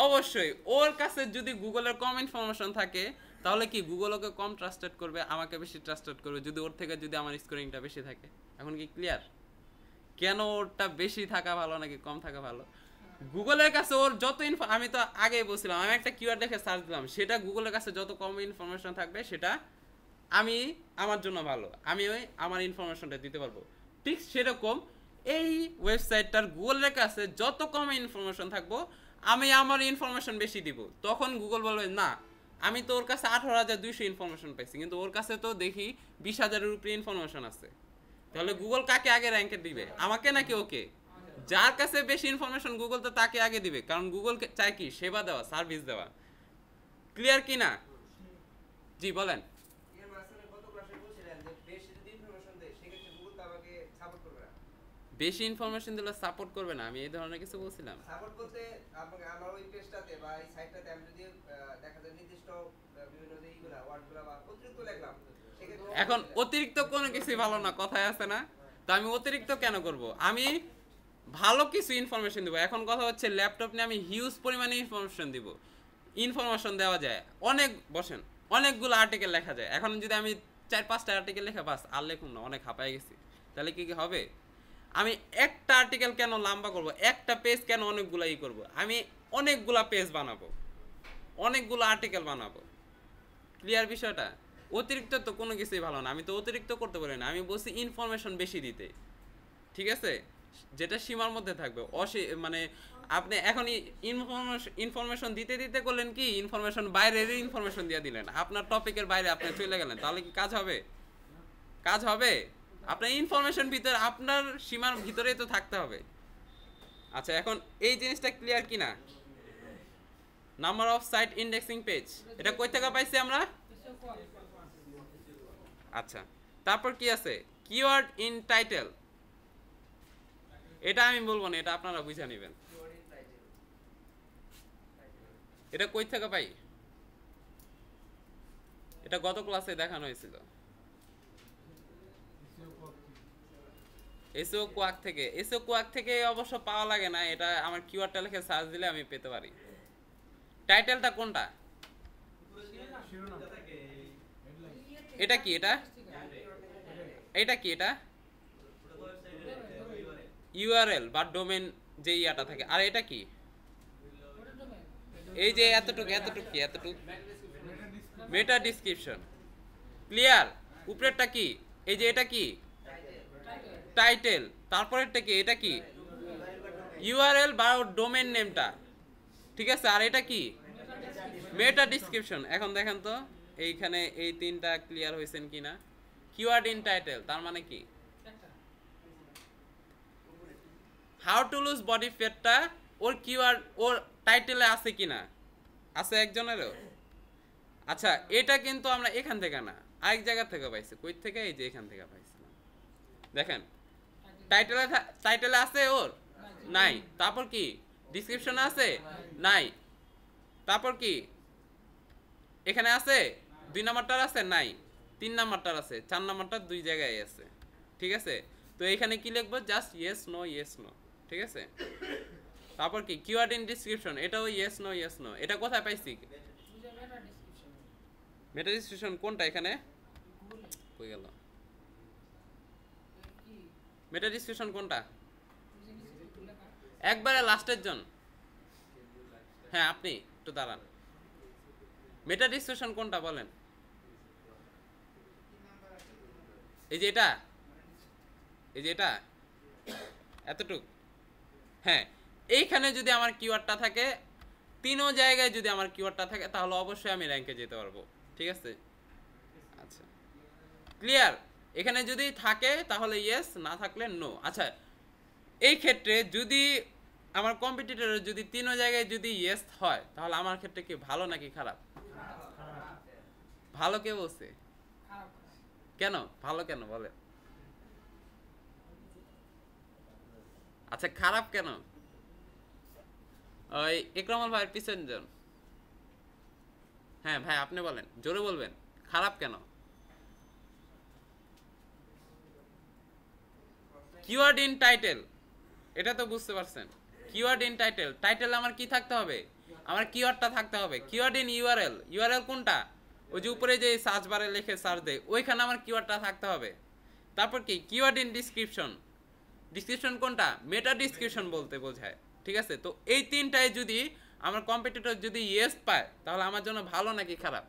অবশ্যই ওর কাছে যদি গুগলের কম ইনফরমেশন থাকে তাহলে কি গুগল ওকে কম ট্রাস্টেড করবে, আমাকে বেশি ট্রাস্টেড করবে যদি ওর থেকে যদি আমার স্কোরিংটা বেশি থাকে? এখন কি ক্লিয়ার কেন ওরটা বেশি থাকা ভালো নাকি কম থাকা ভালো? গুগলের কাছে ওর যত আমি তো আগেই বলছিলাম, আমি একটা কিওয়ার্ড দেখে সার্চ দিলাম, সেটা গুগলের কাছে যত কম ইনফরমেশন থাকবে সেটা আমি আমার জন্য ভালো, আমি ওই আমার ইনফরমেশনটা দিতে পারবো। ঠিক সেরকম এই ওয়েবসাইটটার গুগলের কাছে যত কম ইনফরমেশন থাকবো আমি আমার ইনফরমেশন বেশি দিব, তখন গুগল বলবে না আমি তো ওর কাছে 18,200 ইনফরমেশন পাইছি, কিন্তু ওর কাছে তো দেখি 20,000-এর উপরে ইনফরমেশন আছে। তাহলে গুগল কাকে আগে র্যাঙ্কে দিবে, আমাকে নাকি ওকে? যার কাছে বেশি ইনফরমেশন গুগল তো তাকে আগে দিবে, কারণ গুগল চায় কি সেবা দেওয়া, সার্ভিস দেওয়া। ক্লিয়ার কি না? জি বলেন। এর মাঝখানে গত ক্লাসে বলছিলেন যে বেশি যদি ইনফরমেশন দেয় সেক্ষেত্রে গুগল তো আমাকে সাপোর্ট করবে না। বেশি ইনফরমেশন দিলে সাপোর্ট করবে না, আমি এই ধরনের কিছু বলছিলাম? সাপোর্ট বলতে আমাকে আমার ওই পেজটাতে বা এই সাইটটাতে আমি যদি দেখা যায় নির্দিষ্ট বিভিন্ন যে এইগুলা ওয়ার্ডগুলা বা অতিরিক্ত লিখলাম সেক্ষেত্রে এখন অতিরিক্ত কোনো কিছুই ভালো না, কথায় আছে না? তো আমি অতিরিক্ত কেন করব? আমি ভালো কিছু ইনফরমেশন দিব। এখন কথা হচ্ছে ল্যাপটপ নিয়ে আমি হিউজ পরিমাণে ইনফরমেশন দিব। ইনফরমেশন দেওয়া যায় অনেক, বসেন, অনেকগুলো আর্টিকেল লেখা যায়। এখন যদি আমি 4-5টা আর্টিকেল লেখা বাস আর লেখুন না, অনেক হাঁপায় গেছি, তাহলে কি হবে? আমি একটা আর্টিকেল কেন লম্বা করব, একটা পেজ কেন অনেকগুলো করব? আমি অনেকগুলা পেজ বানাবো, অনেকগুলো আর্টিকেল বানাবো। ক্লিয়ার বিষয়টা? অতিরিক্ত তো কোনো কিছুই ভালো না, আমি তো অতিরিক্ত করতে পারি না, আমি বলছি ইনফরমেশন বেশি দিতে, ঠিক আছে, যেটা সীমার মধ্যে থাকবে। মানে আপনি এখন ইনফরমেশন দিতে দিতে করলেন কি, ইনফরমেশন বাইরের ইনফরমেশন দিয়ে দিলেন, আপনার টপিকের বাইরে আপনি চলে গেলেন, তাহলে কি কাজ হবে? কাজ হবে? আপনার ইনফরমেশন ভিতরে, আপনার সীমার ভিতরেই তো থাকতে হবে। আচ্ছা, এখন এই জিনিসটা ক্লিয়ার কি না? Number of sight indexing page, এটা কই থেকে পাইছি আমরা? আচ্ছা, তারপর কি আছে? কিওয়ার্ড ইন টাইটেল, এটা আমি বলবো না, এটা আপনারা বুঝে নেবেন। এটা কই থেকে পাই? এটা গত ক্লাসে দেখানো হয়েছিল, এসও কোয়াক থেকে। এসও কোয়াক থেকে অবশ্য পাওয়া লাগে না, এটা আমার কিওয়ার্ডটা লিখে সার্চ দিলে আমি পেতে পারি। টাইটেলটা কোনটা? এটা কি? এটা কি? এটা ইউআরএল বা ডোমেন যে ইয়াটা থাকে। আর এটা কি? এই যে এতটুকু কি? এতটুকু মেটা ডেসক্রিপশন। ক্লিয়ার? উপরেরটা কি? এই যে এটা কি? টাইটেল। তারপরেরটা কি? এটা কি? ইউআরএল বা ডোমেন নেমটা, ঠিক আছে। আর এটা কি? মেটা ডেসক্রিপশন। এখন দেখেন তো এইখানে এই তিনটা ক্লিয়ার হয়েছেন কিনা? কিওয়ার্ড ইন টাইটেল তার মানে কি? হাউ টু লুজ বডি ফ্যাটটা ওর কিওয়ার্ড ওর টাইটেলে আছে কিনা? আছে একজনেরও? আচ্ছা, এটা কিন্তু আমরা এখান থেকে না, আরেক জায়গা থেকে পাইছি। কই থেকে? এই যে এখান থেকে পাইছিলাম। দেখেন টাইটেলে আছে ওর? নাই। তারপর কি? ডেসক্রিপশন আছে? নাই। তারপর কি? এখানে আছে? 2 নাম্বারটার আছে? নাই। 3 নাম্বারটার আছে, 4 নাম্বারটার 2 জায়গায় আছে, ঠিক আছে। তো এখানে কি লিখবো? Just yes no, yes no, ঠিক আছে। তারপর কি? কিওয়ার্ড ইন ডেসক্রিপশন, এটাও ইয়েস নো, ইয়েস নো। এটা কোথায় পাইছি? মেটা ডেসক্রিপশন কোনটা? এখানে কই গেল? মেটা ডেসক্রিপশন কোনটা? একবারে লাস্টের জন। হ্যাঁ, আপনি একটু দাঁড়ান। মেটা ডেসক্রিপশন কোনটা বলেন? এই যে এটা, এই যে এটা, এতটুক। হ্যাঁ, এইখানে যদি আমার কিওয়ার্ডটা থাকে, তিনও জায়গায় যদি আমার কিওয়ার্ডটা থাকে, তাহলে অবশ্যই আমি র্যাঙ্কে যেতে পারবো, ঠিক আছে। আচ্ছা, ক্লিয়ার? এখানে যদি থাকে তাহলে ইয়েস, না থাকলে নো। আচ্ছা, এই ক্ষেত্রে যদি আমার কম্পিটিটরের যদি তিনও জায়গায় যদি ইয়েস হয়, তাহলে আমার ক্ষেত্রে কি ভালো নাকি খারাপ? ভালো। কে বলছে? কেন ভালো? কেন বলে? আচ্ছা, খারাপ কেন? ওই ইকরামুল ভাইয়ের পিছন জন। হ্যাঁ ভাই, আপনি বলেন, জোরে বলবেন। খারাপ কেন? কিওয়ার্ড ইন টাইটেল, এটা তো বুঝতে পারছেন। কিওয়ার্ড ইন টাইটেল, টাইটেল আমার কি থাকতে হবে? আমার কিওয়ার্ডটা থাকতে হবে। কিওয়ার্ড ইন ইউআরএল, ইউআরএল কোনটা? ওই যে উপরে যে সার্চ বারে লিখে সার্চ দেয় ওইখানে আমার কিওয়ার্ডটা থাকতে হবে। তারপর কি কিওয়ার্ড ইন ডিসক্রিপশন, ডিসক্রিপশন কোনটা, মেটা ডিসক্রিপশন বলতে বোঝায়, ঠিক আছে। তো এই তিনটায় যদি আমার কম্পিটিটর যদি ইয়েস পায় তাহলে আমার জন্য ভালো নাকি খারাপ?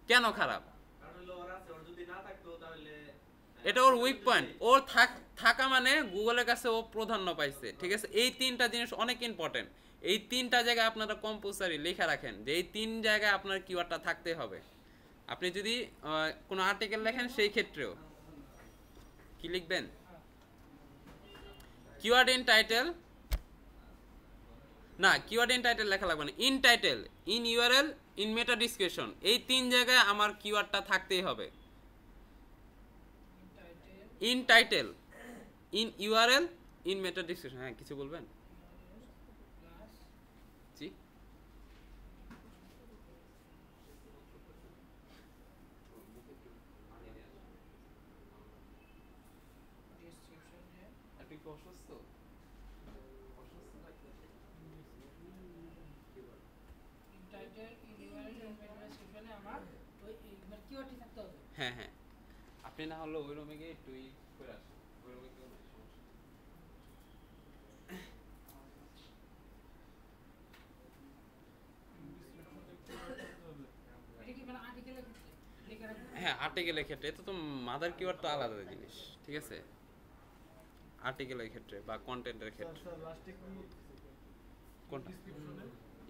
কেন খারাপ? এটা ওর উইক পয়েন্ট, ওর থাকা মানে গুগলের কাছে ও প্রাধান্য পাইছে, ঠিক আছে। এই তিনটা জিনিস অনেক ইম্পর্টেন্ট, এই তিনটা জায়গায় আপনারা কম্পালসারি লেখা রাখেন যে এই তিন জায়গায় আপনার কিওয়ার্ডটা থাকতে হবে। আপনি যদি কোনো আর্টিকেল লেখেন সেই ক্ষেত্রেও কি লিখবেন, কিওয়ার্ড ইন টাইটেল, না কিওয়ার্ড ইন টাইটেল লেখা লাগবে না, in title, in URL, in meta description, এই তিন জায়গায় আমার কিওয়ার্ডটা থাকতেই হবে। In title, in URL, in meta description. হ্যাঁ কিছু বলবেন? জি আপনি কি অসুস্থ? হ্যাঁ হ্যাঁ, আপনি না হলো ওই রুমে গিয়ে একটু করে আসুন, ওই রুমে কেউ নেই, সমস্যা। হ্যাঁ আর্টিকেলের ক্ষেত্রে এটা তো মাদার কিওয়ার্ড তো আলাদা জিনিস, ঠিক আছে। আর্টিকেলের ক্ষেত্রে বা কন্টেন্টের ক্ষেত্রে কোনটা,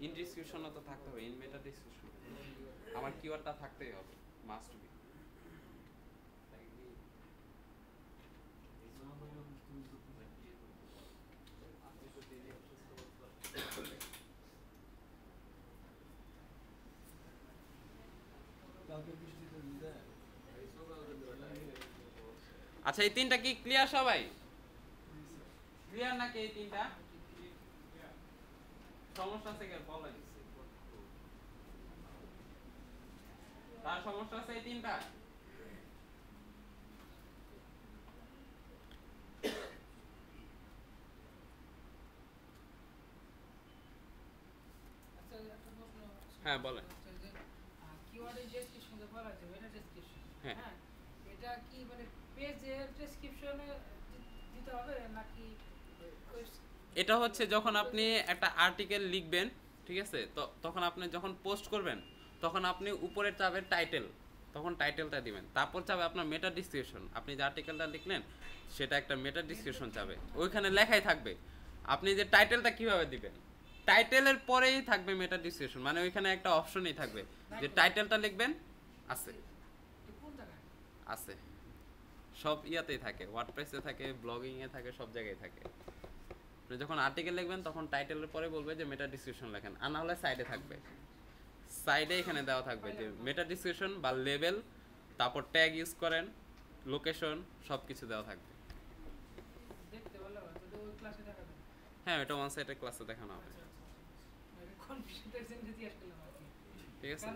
ইন ডিসক্রিপশনও তো থাকতে হবে, ইন মেটা ডিসক্রিপশন আমার কিওয়ার্ডটা থাকতেই হবে, মাস্ট বি। আচ্ছা এই তিনটা কি ক্লিয়ার সবাই? ক্লিয়ার নাকি এই তিনটা? সমস্যা আছে কেন বলেন, তার সমস্যা আছে এই তিনটা? হ্যাঁ বলেন। কিওয়ার্ডের ডেসক্রিপশন যে বলা আছে মেটা ডেসক্রিপশন, হ্যাঁ হ্যাঁ এটা কি মানে পেজের ডেসক্রিপশনে দিতে হবে নাকি? এটা হচ্ছে যখন আপনি একটা আর্টিকেল লিখবেন, ঠিক আছে, তো তখন আপনি যখন পোস্ট করবেন তখন আপনি উপরে চাবে টাইটেল, তখন টাইটেলটা দিবেন, তারপর চাবে আপনার মেটা ডিসক্রিপশন, আপনি যে আর্টিকেলটা লিখলেন সেটা একটা মেটা ডিসক্রিপশন চাবে, ওইখানে লেখাই থাকবে। আপনি যে টাইটেলটা কিভাবে দিবেন, টাইটেলের পরেই থাকবে মেটা ডিসক্রিপশন, মানে ওইখানে একটা অপশনই থাকবে যে টাইটেলটা লিখবেন, আছে আছে সব ইয়াতেই থাকে, ওয়ার্ডপ্রেসে থাকে, ব্লগিংয়ে থাকে, সব জায়গায় থাকে। আপনি যখন আর্টিকেল লিখবেন তখন টাইটেলের পরে বলবে যে মেটা ডিসক্রিপশন লেখেন, আর না হলে সাইডে থাকবে, সাইডে এখানে দেওয়া থাকবে যে মেটা ডিসক্রিপশন বা লেবেল, তারপর ট্যাগ ইউজ করেন, লোকেশন, সব কিছু দেওয়া থাকবে। হ্যাঁ এটা ওয়ান সাইডের ক্লাসে দেখানো হবে, ঠিক আছে।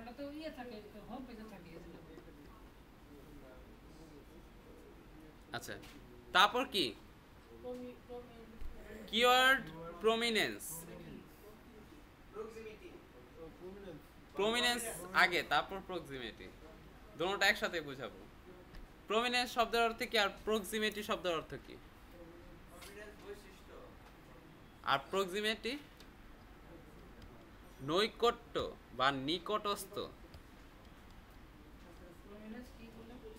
আচ্ছা তারপর কি কিওয়ার্ড প্রমিনেন্স, প্রমিনেন্স আগে তারপর প্রক্সিমিটি, দুটোটা একসাথে বোঝাবো। প্রমিনেন্স শব্দের অর্থ কি আর প্রক্সিমিটি শব্দের অর্থ কি? আর প্রক্সিমিটি নৈকট্য বা নিকটস্থ,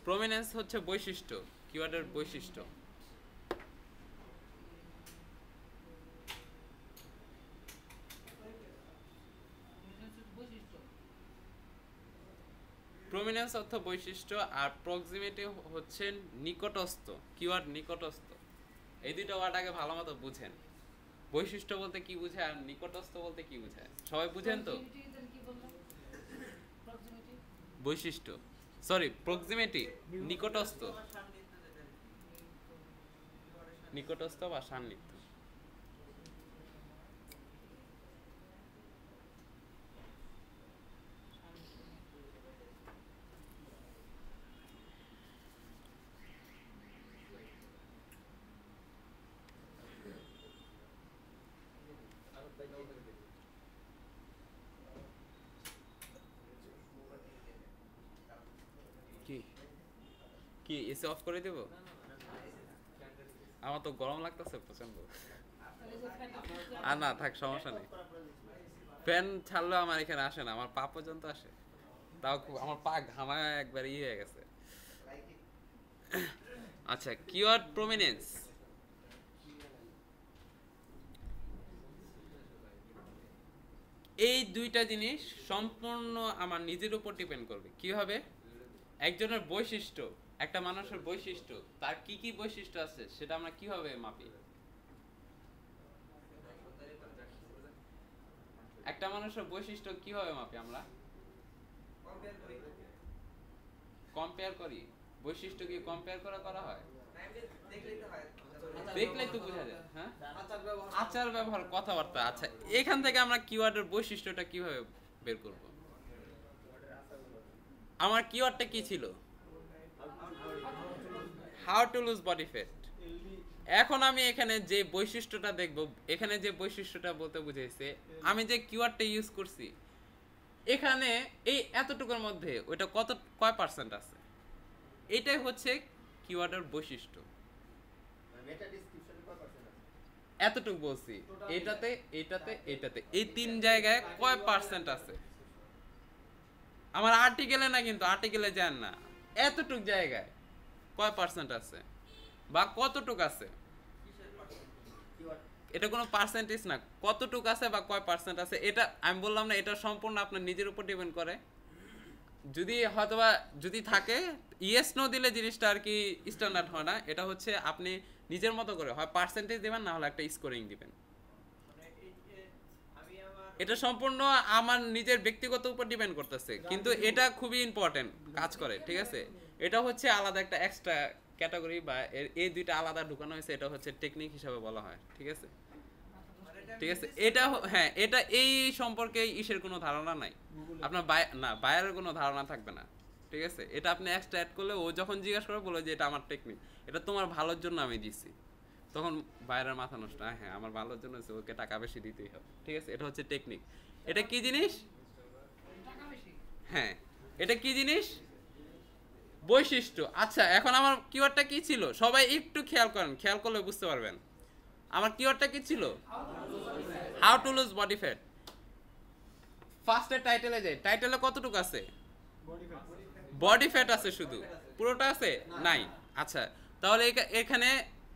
প্রমিনেন্স হচ্ছে বৈশিষ্ট্য, কিওয়ার্ডের বৈশিষ্ট্য। প্রমিনেন্স অর্থ বৈশিষ্ট্য আর প্রক্সিমিটি হচ্ছে নিকটস্থ, কিওয়ার্ড নিকটস্থ। এই দুটো ওয়ার্ড আগে ভালো মতো বুঝেন, বৈশিষ্ট্য বলতে কি বোঝায় আর নিকটস্থ বলতে কি বোঝায়, সবাই বুঝেন তো? বৈশিষ্ট্য, সরি প্রক্সিমিটি নিকটস্থ, নিকটস্থ বা সান্নিধ্য। কি এসি অফ করে দেব? আমার তো গরম লাগতেছে প্রচন্ড। আর না থাক, সমস্যা নেই। ফ্যান ছাড়লেও আমার এখানে আসে না, আমার পা পর্যন্ত আসে। তাও খুব আমার পা ঘামায় একবার হয়ে গেছে। আচ্ছা, কিওয়ার্ড প্রমিনেন্স। এই দুইটা জিনিস সম্পূর্ণ আমার নিজের উপর ডিপেন্ড করবে। কিভাবে? একজনের বৈশিষ্ট্য, একটা মানুষের বৈশিষ্ট্য, তার কি কি বৈশিষ্ট্য আছে সেটা আমরা কিভাবে মাপি? একটা মানুষের বৈশিষ্ট্য কিভাবে মাপি আমরা? কম্পেয়ার করি। বৈশিষ্ট্য কি কম্পেয়ার করা হয়? দেখলেই তো বোঝা যায়। হ্যাঁ, আচার ব্যবহার, কথাবার্তা। আচ্ছা, এখান থেকে আমরা কিওয়ার্ডের বৈশিষ্ট্যটা কিভাবে বের করব? আমার কিওয়ার্ডটা কি ছিল? How to lose body fat. এখন আমি এখানে যে বৈশিষ্ট্যটা দেখব, এখানে যে বৈশিষ্ট্যটা বলতে বুঝাইছে, আমি যে কিওয়ার্ডটা ইউজ করছি এখানে এই এতটুকুর মধ্যে ওইটা কয় পার্সেন্ট আছে, এটাই হচ্ছে কিওয়ার্ডের বৈশিষ্ট্য। মেটা ডেসক্রিপশনে কত পার্সেন্ট আছে? এতটুকু বলছি, এটাতে এটাতে এটাতে এই তিন জায়গায় কয় পার্সেন্ট আছে। আমার আর্টিকেলে না, কিন্তু আর্টিকেলে যান না, এতটুক জায়গায় কয় পার্সেন্ট আছে বা কতটুক আছে। এটা কোনো পার্সেন্টেজ না, কতটুক আছে বা কয় পার্সেন্ট আছে। এটা আমি বললাম না, এটা সম্পূর্ণ আপনার নিজের উপর ডিপেন্ড করে। যদি হয়তোবা যদি থাকে ইয়েস নো দিলে জিনিসটা আর কি স্ট্যান্ডার্ড হয় না। এটা হচ্ছে আপনি নিজের মতো করে হয় পার্সেন্টেজ দিবেন, না হলে একটা স্কোরিং দিবেন। এটা সম্পূর্ণ আমার নিজের ব্যক্তিগত উপর ডিপেন্ড করতেছে, কিন্তু এটা খুবই ইম্পর্টেন্ট কাজ করে। ঠিক আছে, এটা হচ্ছে আলাদা একটা এক্সট্রা ক্যাটাগরি বা এই দুইটা আলাদা ঢুকানো হয়েছে, এটা হচ্ছে টেকনিক হিসাবে বলা হয়। ঠিক আছে, ঠিক আছে। এটা হ্যাঁ, এটা এই সম্পর্কে ইসের কোনো ধারণা নাই আপনার, না বায়ারের কোনো ধারণা থাকবে না। ঠিক আছে, এটা আপনি এক্সট্রা অ্যাড করলে ও যখন জিজ্ঞাসা করে বলে যে এটা আমার টেকনিক, এটা তোমার ভালোর জন্য আমি দিচ্ছি, তখন বায়ারের মাথা নষ্ট। হ্যাঁ, আমার ভালোর জন্য ওকে টাকা বেশি দিতেই হবে। ঠিক আছে, এটা হচ্ছে টেকনিক। এটা কি জিনিস? হ্যাঁ, এটা কি জিনিস? বৈশিষ্ট্য। আচ্ছা, এখন আমার কিওয়ার্ডটা কি ছিল সবাই একটু খেয়াল করেন, খেয়াল করলে বুঝতে পারবেন। আমার কিওয়ার্ডটা কি ছিল? How to lose body fat. ফার্স্টে টাইটেলে যাই, টাইটেলে কতটুকু আছে? বডি ফ্যাট আছে, শুধু পুরোটা আছে নাই। আচ্ছা, তাহলে এখানে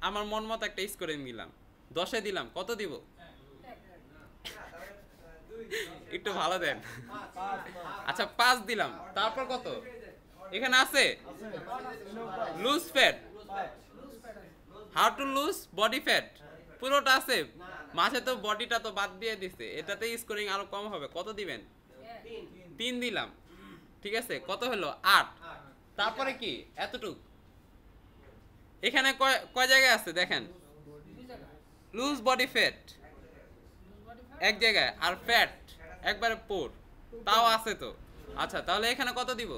আমার মন মতো একটা স্কোরিং দিলাম, 10-এ দিলাম, কত দিব? একটু ভালো দেন। আচ্ছা, 5 দিলাম, তারপর কত এখানে আছে? Lose fat, how to lose body fat পুরোটা আছে, মাঝে তো বডিটা তো বাদ দিয়ে দিছে, এটাতে স্কোরিং আরো কম হবে। কত দিবেন? 3 দিলাম। ঠিক আছে, কত হলো? 8। তারপরে কি এতটুক এখানে কয় জায়গায় আছে দেখেন? লুজ বডি ফ্যাট এক জায়গায়, আর ফ্যাট একবারে পোর, তাও আছে তো। আচ্ছা, তাহলে এখানে কত দিব?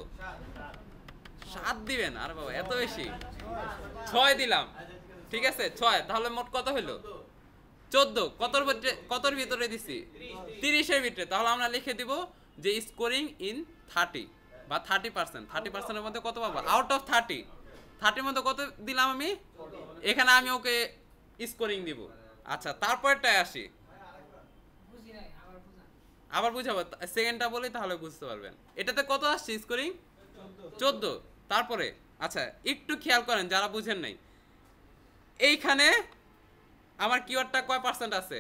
7 দিবেন। আর বাবা এত বেশি? 6 দিলাম। ঠিক আছে, 6। তাহলে মোট কত হলো? 14। কতর ভিতরে দিছি? 30-এর ভিতরে। তাহলে আমরা লিখে দিব যে স্কোরিং ইন 30 বা 30%। 30%-এর মধ্যে কত পাবো? Out of 30। 30-এর মধ্যে কত দিলাম আমি? এখানে আমি ওকে স্কোরিং দিব। আচ্ছা, তারপরটায় আসি, আবার বুঝাবো, সেকেন্ডটা বলি তাহলে বুঝতে পারবেন। এটাতে কত আসছে স্কোরিং? 14। তারপরে আচ্ছা, একটু খেয়াল করেন যারা বুঝেন নাই, এইখানে আমার কিওয়ার্ডটা কয় পার্সেন্ট আছে?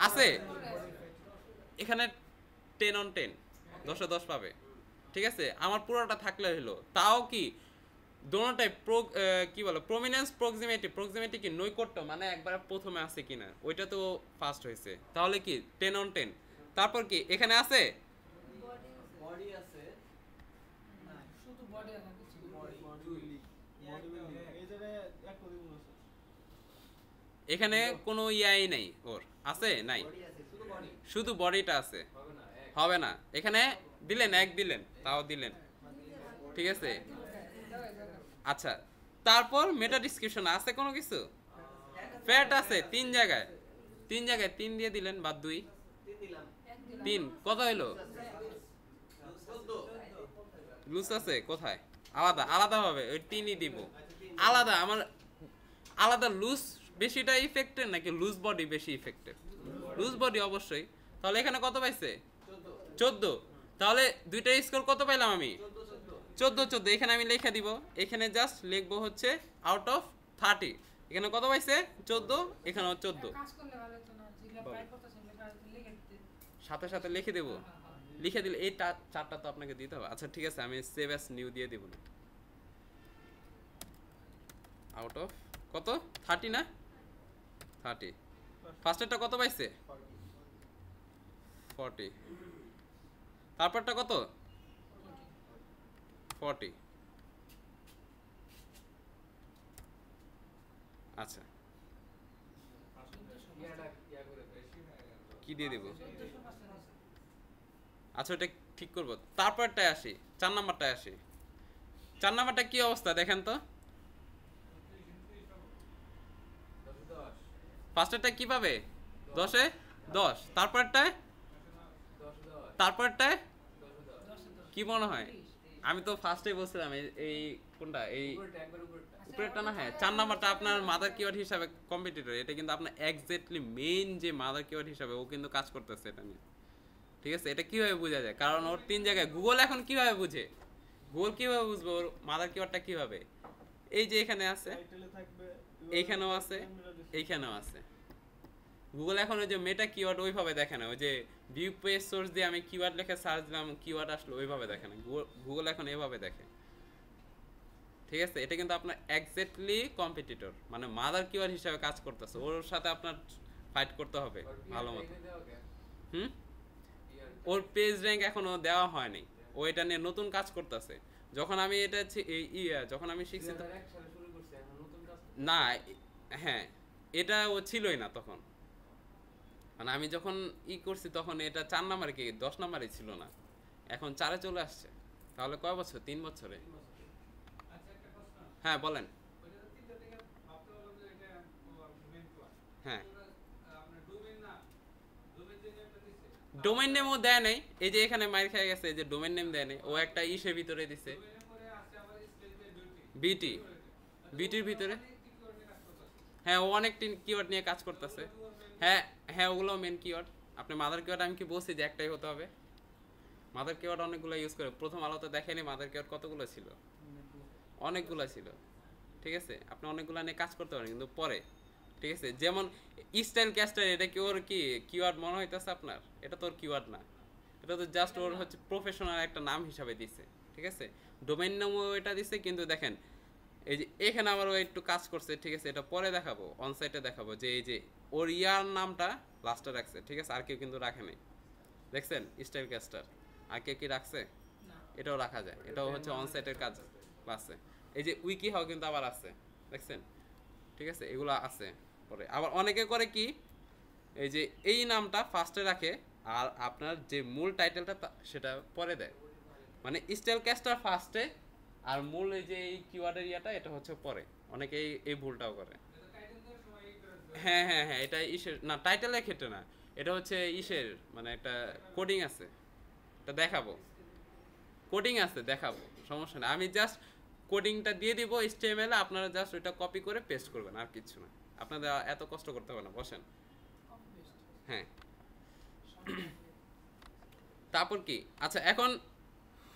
আছে এখানে 10 on 10, 10-এ 10 পাবে। ঠিক আছে, আমার পুরোটা থাকলে হলো। তাও কি দোনোটাই কি বলো, প্রমিনেন্স, প্রক্সিমিটি কি নৈকট্য, মানে একবার প্রথমে আছে কিনা, ওইটা তো ফার্স্ট হয়েছে। তাহলে কি 10 on 10। তারপর কি এখানে আছে? বডি আছে, শুধু বডি আছে, কিছু এখানে কোনো ইয়াই নাই, ওর আছে নাই, শুধু বডিটা আছে। হবে না, এখানে দিলেন 1 দিলেন, তাও দিলেন। ঠিক আছে, আচ্ছা, তারপর মেটা ডিসক্রিপশন আছে কোনো কিছু? ফ্যাট আছে 3 জায়গায়, 3 দিয়ে দিলেন, বাদ 2, 3 কত হলো? লুজ আছে কোথায়? আলাদা আলাদাভাবে ওই তিনই দিব আলাদা আমার আলাদা লুজ বেশিটা ইফেক্টেড নাকি লুজ বডি বেশি ইফেক্টেড লুজ বডি অবশ্যই তাহলে এখানে কত পাইছে 14 তাহলে দুইটার স্কোর কত পাইলাম আমি 14 এখানে আমি লিখে দিব এখানে জাস্ট লিখবো হচ্ছে আউট অফ 30 এখানে কত পাইছে 14 এখানেও 14 কাজ করলে ভালো হতো না যেগুলো প্রায় করতেছেন লিখে দিতে সাথে সাথে লিখে দেব লিখে দিলে এই চারটা তো আপনাকে দিতে হবে আচ্ছা ঠিক আছে আমি সেভ অ্যাজ নিউ দিয়ে দিব না আউট অফ কত 30 না 30 ফার্স্টেরটা কত পাইছে 40 তারপরটা কত 40 আচ্ছা কি দিয়ে দেব আচ্ছা ওটা ঠিক করব তারপরটায় আসি 4 নাম্বারটায় আসি 4 নাম্বারটা কি অবস্থা দেখেন তো ফার্স্টেরটা কি পাবে 10 এ 10 তারপরটায় তারপরটায় কি মনে হয় আমি তো ফার্স্টে বলছিলাম এই কোনটা এই উপরেরটা না হ্যাঁ 4 নাম্বারটা আপনার মাদার কিওয়ার্ড হিসাবে কম্পিটিটর এটা কিন্তু আপনার এক্স্যাক্টলি মেইন যে মাদার কিওয়ার্ড হিসাবে ও কিন্তু কাজ করতেছে এটা নিয়ে ঠিক আছে এটা কিভাবে বোঝা যায় কারণ ওর 3 জায়গায় গুগল এখন কিভাবে বুঝে গুগল কিভাবে বুঝবে ওর মাদার কিওয়ার্ডটা কিভাবে এই যে এখানে আছে এইখানেও আছে এইখানেও আছে গুগল এখন ওই যে মেটা কিওয়ার্ড ওইভাবে দেখে না ওই যে ভিউ পেজ সোর্স দিয়ে আমি কিওয়ার্ড লিখে সার্চ দিলাম কিওয়ার্ড আসলো ওইভাবে দেখে না গুগল এখন এইভাবে দেখে ঠিক আছে এটা কিন্তু আপনার এক্স্যাক্টলি কম্পিটিটর মানে মাদার কিওয়ার্ড হিসেবে কাজ করতেছে ওর সাথে আপনার ফাইট করতে হবে ভালো মতো ওর পেজ র্যাঙ্ক এখনো দেওয়া হয়নি ও এটা নিয়ে নতুন কাজ করতেছে যখন আমি এটা যখন আমি শিখছি না হ্যাঁ এটা ও ছিলই না তখন মানে আমি যখন করছি তখন এটা 4 নাম্বারে কি 10 নাম্বারে ছিল না এখন 4-এ চলে আসছে তাহলে কয় বছর 3 বছরে হ্যাঁ বলেন হ্যাঁ ডোমেইন নেমও দেয় নাই এই যে এখানে মাইর খেয়ে গেছে এই যে ডোমেইন নেম দেয় নাই ও একটা ইসের ভিতরে দিছে বিটির ভিতরে হ্যাঁ ও অনেক কিওয়ার্ড নিয়ে কাজ করতেছে হ্যাঁ হ্যাঁ ওগুলো মেন কিওয়ার্ড আপনি মাদার কিওয়ার্ড আমি কি বলছি যে একটাই হতে হবে মাদার কিওয়ার্ড অনেকগুলো ইউজ করে প্রথম আলোতে দেখেনি মাদার কিওয়ার্ড কতগুলো ছিল অনেকগুলো ছিল ঠিক আছে আপনি অনেকগুলো নিয়ে কাজ করতে পারেন কিন্তু পরে ঠিক আছে যেমন স্টাইল ক্যাস্টার এটা কি ওর কি কিওয়ার্ড মনে হইতেছে আপনার এটা তো ওর কিওয়ার্ড না এটা তো জাস্ট ওর হচ্ছে প্রফেশনাল একটা নাম হিসাবে দিছে ঠিক আছে ডোমেইন নামও এটা দিছে কিন্তু দেখেন এই যে এখানে আবার ও একটু কাজ করছে ঠিক আছে এটা পরে দেখাবো অনসাইটে দেখাবো যে এই যে ওর ইয়ার নামটা লাস্টে রাখছে ঠিক আছে আর কেউ কিন্তু রাখে নাই দেখছেন স্টাইল ক্যাস্টার আর কেউ কি রাখছে এটাও রাখা যায় এটাও হচ্ছে অনসাইটের কাজ আছে এই যে উইকি হাও কিন্তু আবার আছে দেখছেন ঠিক আছে এগুলো আছে পরে আবার অনেকে করে কি এই যে এই নামটা ফার্স্টে রাখে আর আপনার যে মূল টাইটেলটা সেটা পরে দেয় মানে স্টাইল ক্যাস্টার ফার্স্টে আর মূল এই যে এই কিওয়ার্ডের ইয়াটা এটা হচ্ছে পরে অনেকে এই ভুলটাও করে হ্যাঁ হ্যাঁ হ্যাঁ এটা ইসের না টাইটেলের ক্ষেত্রে না এটা হচ্ছে ইসের মানে একটা কোডিং আছে এটা দেখাবো কোডিং আছে দেখাবো সমস্যা নেই আমি জাস্ট কোডিংটা দিয়ে দিব HTML এ আপনারা জাস্ট ওইটা কপি করে পেস্ট করবেন আর কিছু না আপনাদের এত কষ্ট করতে হবে না বসেন হ্যাঁ তারপর কি আচ্ছা এখন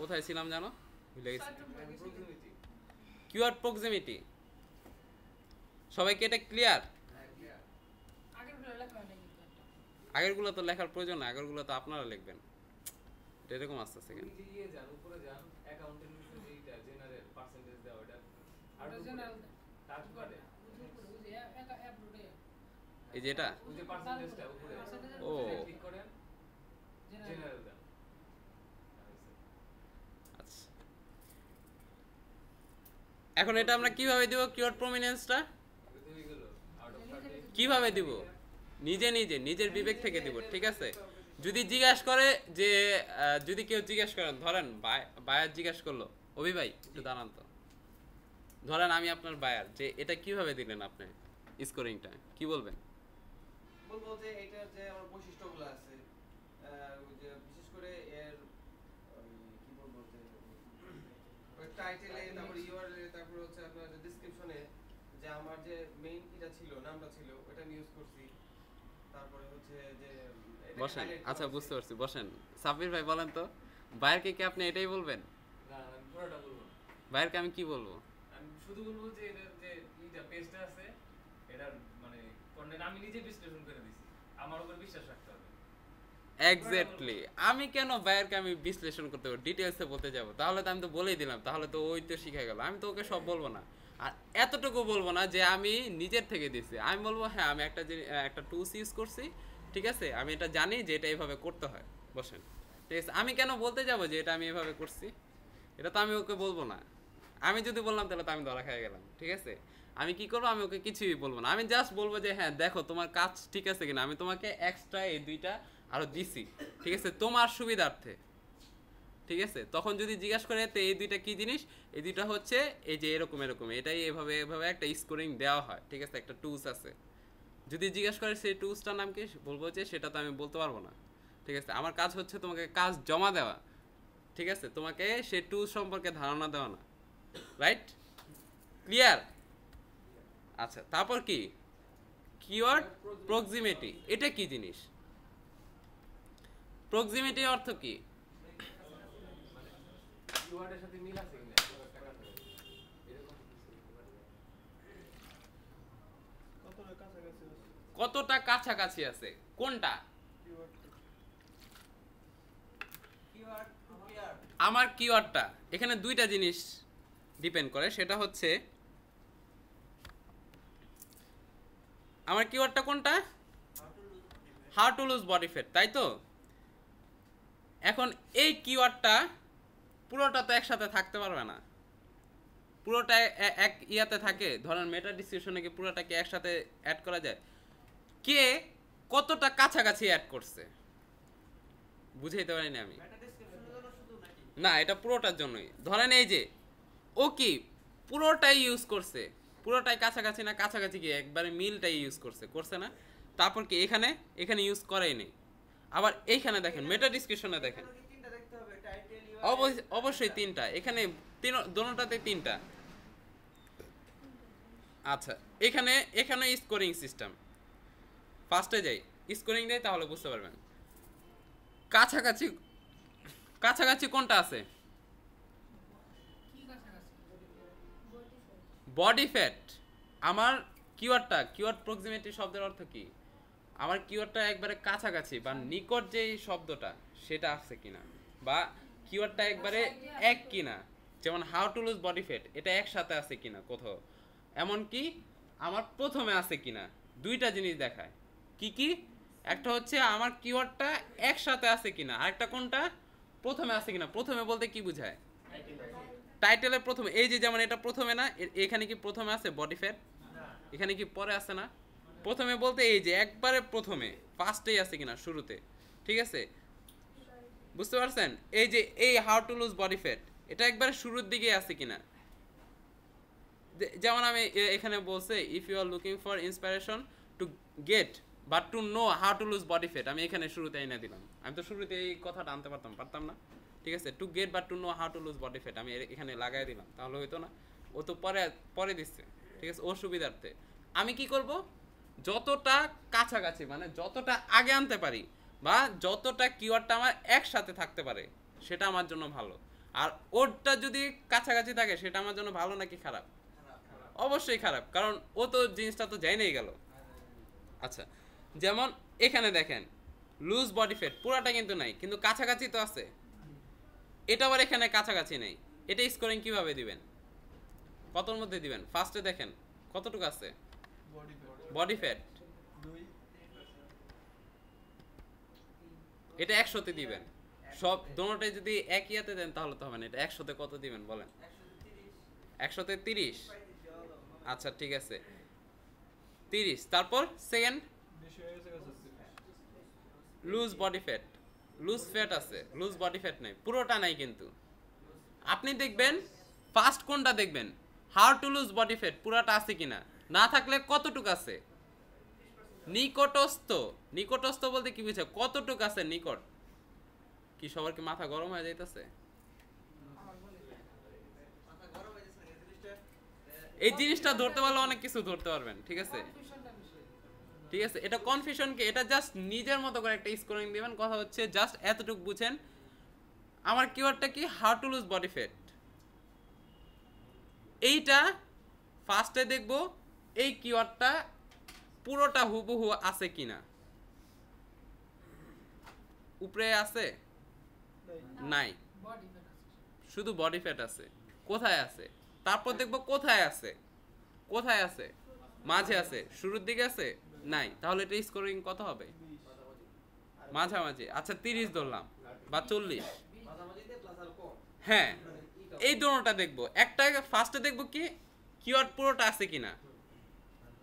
কোথায় ছিলাম জানো ভুলে গেছি কিওয়ার্ড প্রক্সিমিটি সবাইকে এটা ক্লিয়ার আগেরগুলো তো লেখার প্রয়োজন না আগেরগুলো তো আপনারা লিখবেন এরকম আসছে সেকেন্ড উপরে যান অ্যাকাউন্টের নিচে যেটা জেনারেল পার্সেন্টেজ দাও এটা আর তারপরে এই যে এটা ওই যে পার্সেন্টেজটা উপরে ও ক্লিক করেন জেনারেল দাও আচ্ছা এখন এটা আমরা কিভাবে দিব কিওয়ার্ড প্রমিনেন্সটা কিভাবে দিব নিজে নিজে নিজের বিবেক থেকে দিব ঠিক আছে যদি জিজ্ঞাসা করে যে যদি কেউ জিজ্ঞাসা করেন ধরেন বায়ার জিজ্ঞাসা করলো অভি ভাই একটু দাঁড়ান তো ধরেন আমি আপনার বায়ার যে এটা কিভাবে দিলেন আপনি স্কোরিংটা কি বলবেন বলবো যে এটার যে আমার বৈশিষ্ট্যগুলো আছে যে বিশেষ করে এর কি বলবো যে ওই টাইটেলে তারপর ইউআরএল তারপর হচ্ছে আপনার যে ডেসক্রিপশনে যে আমার যে মেইন কিটা ছিল নামটা ছিল ওটা আমি ইউজ করছি তারপরে হচ্ছে যে এটাকে বসেন highlight আচ্ছা করা বুঝতে হচ্ছে। পারছি বসেন সাব্বির ভাই বলেন তো বাইরকে কি আপনি এটাই বলবেন না আমি পুরোটা বলবো না। বাইরকে আমি কি বলবো আমি শুধু বলবো যে এটার যে এইটা পেজটা আছে এটার মানে কন্টেন্ট আমি নিজে বিশ্লেষণ করে দিছি আমার উপর বিশ্বাস রাখতে হবে। এক্স্যাক্টলি আমি কেন বাইরকে আমি বিশ্লেষণ করতে পারবো ডিটেলসে বলতে যাব তাহলে তো আমি তো বলেই দিলাম তাহলে তো ওই তো শিখে গেল আমি তো ওকে সব বলবো না আর এতটুকু বলবো না যে আমি নিজের থেকে দিছি আমি বলবো হ্যাঁ আমি একটা টুলস ইউজ করছি ঠিক আছে আমি এটা জানি যে এটা এইভাবে করতে হয় বসেন ঠিক আছে আমি কেন বলতে যাব যে এটা আমি এভাবে করছি এটা তো আমি ওকে বলবো না আমি যদি বললাম তাহলে তো আমি ধরা খেয়ে গেলাম ঠিক আছে আমি কি করবো আমি ওকে কিছুই বলবো না আমি জাস্ট বলবো যে হ্যাঁ দেখো তোমার কাজ ঠিক আছে কিনা আমি তোমাকে এক্সট্রা এই দুইটা আরো দিছি ঠিক আছে তোমার সুবিধার্থে ঠিক আছে তখন যদি জিজ্ঞাসা করে তো এই দুইটা কি জিনিস এই দুইটা হচ্ছে এই যে এরকম এরকম এটাই এভাবে এভাবে একটা স্কোরিং দেওয়া হয় ঠিক আছে একটা টুলস আছে যদি জিজ্ঞাসা করে সেই টুলসটার নাম কি বলবো যে সেটা তো আমি বলতে পারবো না ঠিক আছে আমার কাজ হচ্ছে তোমাকে কাজ জমা দেওয়া ঠিক আছে তোমাকে সেই টুলস সম্পর্কে ধারণা দেওয়া না রাইট ক্লিয়ার আচ্ছা তারপর কি কিওয়ার্ড প্রক্সিমিটি এটা কি জিনিস প্রক্সিমিটি অর্থ কি কিওয়ার্ডের সাথে মিল আছে কিনা এরকম কতটা কাছাকাছি আছে কোনটা কিওয়ার্ড পেয়ার আমার কিওয়ার্ডটা এখানে দুইটা জিনিস ডিপেন্ড করে সেটা হচ্ছে আমার কিওয়ার্ডটা কোনটা how to lose body fat তাই তো এখন এই কিওয়ার্ডটা পুরোটা তো একসাথে থাকতে পারবে না পুরোটা এক ইয়াতে থাকে ধরেন মেটা ডিসক্রিপশনে কি পুরোটাকে একসাথে অ্যাড করা যায় কে কতটা কাছাকাছি অ্যাড করছে বুঝাইতে পারিনি আমি মেটা ডেসক্রিপশনের জন্য শুধু নাকি না এটা পুরোটার জন্যই ধরেন এই যে ও কি পুরোটাই ইউজ করছে পুরোটাই কাছাকাছি না কাছাকাছি কি একবারে মিলটাই ইউজ করছে না তারপর কি এখানে ইউজ করেই নেই আবার এইখানে দেখেন মেটা ডিসক্রিপশনে দেখেন এখানে কি তিনটা দেখতে হবে টাইটেল অবশ্যই তিনটা এখানে দোনোটাতে তিনটা আচ্ছা এখানে স্কোরিং সিস্টেম ফার্স্টে যাই স্কোরিং দেয় তাহলে বুঝতে পারবেন কাছাকাছি কোনটা আছে বডি ফ্যাট আমার কিওয়ার্ড প্রক্সিমিটি শব্দের অর্থ কি আমার কিওয়ার্ডটা একবারে কাছাকাছি বা নিকট যেই শব্দটা সেটা আছে কিনা বা কিওয়ার্ডটা একবারে এক কিনা যেমন how to lose body fat এটা একসাথে আছে কিনা কোথাও এমনকি আমার প্রথমে আছে কিনা দুইটা জিনিস দেখায় কি একটা হচ্ছে আমার কিওয়ার্ডটা একসাথে আছে কিনা আরেকটা কোনটা প্রথমে আছে কিনা প্রথমে বলতে কি বোঝায় টাইটেলের প্রথমে এই যে যেমন এটা প্রথমে না এখানে কি প্রথমে আছে বডি ফ্যাট এখানে কি পরে আছে না প্রথমে বলতে এই যে একবারে প্রথমে ফার্স্টেই আছে কিনা শুরুতে ঠিক আছে বুঝতে পারছেন এই যে এই how to lose body fat এটা একবারে শুরুর দিকে আছে কিনা যেমন আমি এখানে বলছে if you are looking for inspiration to get but to know how to lose body fat আমি এখানে শুরুতে এনে দিলাম আমি তো শুরুতে এই কথাটা আনতে পারতাম না ঠিক আছে two get but to know how to lose body fat আমি এখানে লাগাই দিলাম তাহলে হইতো না ও তো পরে দিচ্ছে ঠিক আছে ওর সুবিধার্থে আমি কি করব যতটা কাছাকাছি মানে যতটা আগে আনতে পারি বা যতটা কিওয়ার্ডটা আমার একসাথে থাকতে পারে সেটা আমার জন্য ভালো আর ওরটা যদি কাছাকাছি থাকে সেটা আমার জন্য ভালো নাকি খারাপ অবশ্যই খারাপ কারণ ও তো জিনিসটা তো যাই গেল আচ্ছা যেমন এখানে দেখেন লুজ বডি ফ্যাট পুরাটা কিন্তু নাই কিন্তু কাছাকাছি তো আছে এটা আবার এখানে কাছাকাছি নেই এটা স্কোরিং কিভাবে দিবেন কতর মধ্যে দিবেন ফার্স্টে দেখেন কতটুকু আছে বডি ফ্যাট এটা 100তে দিবেন সব দোনোটাই যদি এক ইয়াতে দেন তাহলে তো হবে না এটা 100তে কত দিবেন বলেন 100তে 30 আচ্ছা ঠিক আছে 30 তারপর second lose body fat lose fat আছে লুজ বডি ফ্যাট নাই পুরোটা নাই কিন্তু আপনি দেখবেন ফার্স্ট কোনটা দেখবেন how to lose body fat পুরোটা আছে কিনা না থাকলে কতটুকু আছে নিকটস্থ বলতে কি বুঝায় কতটুকু আছে নিকট কি সবার কি মাথা গরম হয়ে যাইতেছে এই জিনিসটা ধরতে পারলে অনেক কিছু ধরতে পারবেন, ঠিক আছে? ঠিক আছে, এটা কনফিউশনকে, এটা জাস্ট নিজের মতো করে একটা স্কোরিং দিবেন। কথা হচ্ছে জাস্ট এতটুকু বুঝেন আমার কিওয়ার্ডটা কি, how to lose body fat. এইটা ফার্স্টে দেখব এই কিওয়ার্ডটা পুরোটা হুবহু আছে কিনা। উপরে আছে? নাই, শুধু বডি ফ্যাট আছে। কোথায় আছে? তারপর দেখব কোথায় আছে, কোথায় আছে, মাঝে আছে, শুরুর দিকে আছে, নাই। তাহলে এটা স্কোরিং কত হবে? মাঝামাঝি। আচ্ছা 30 ধরলাম বা 40। মাঝামাঝিতে প্লাস আর কম। হ্যাঁ, এই দুটোটা দেখব। একটা ফার্স্টে দেখব কি কিওয়ার্ড পুরোটা আছে কিনা।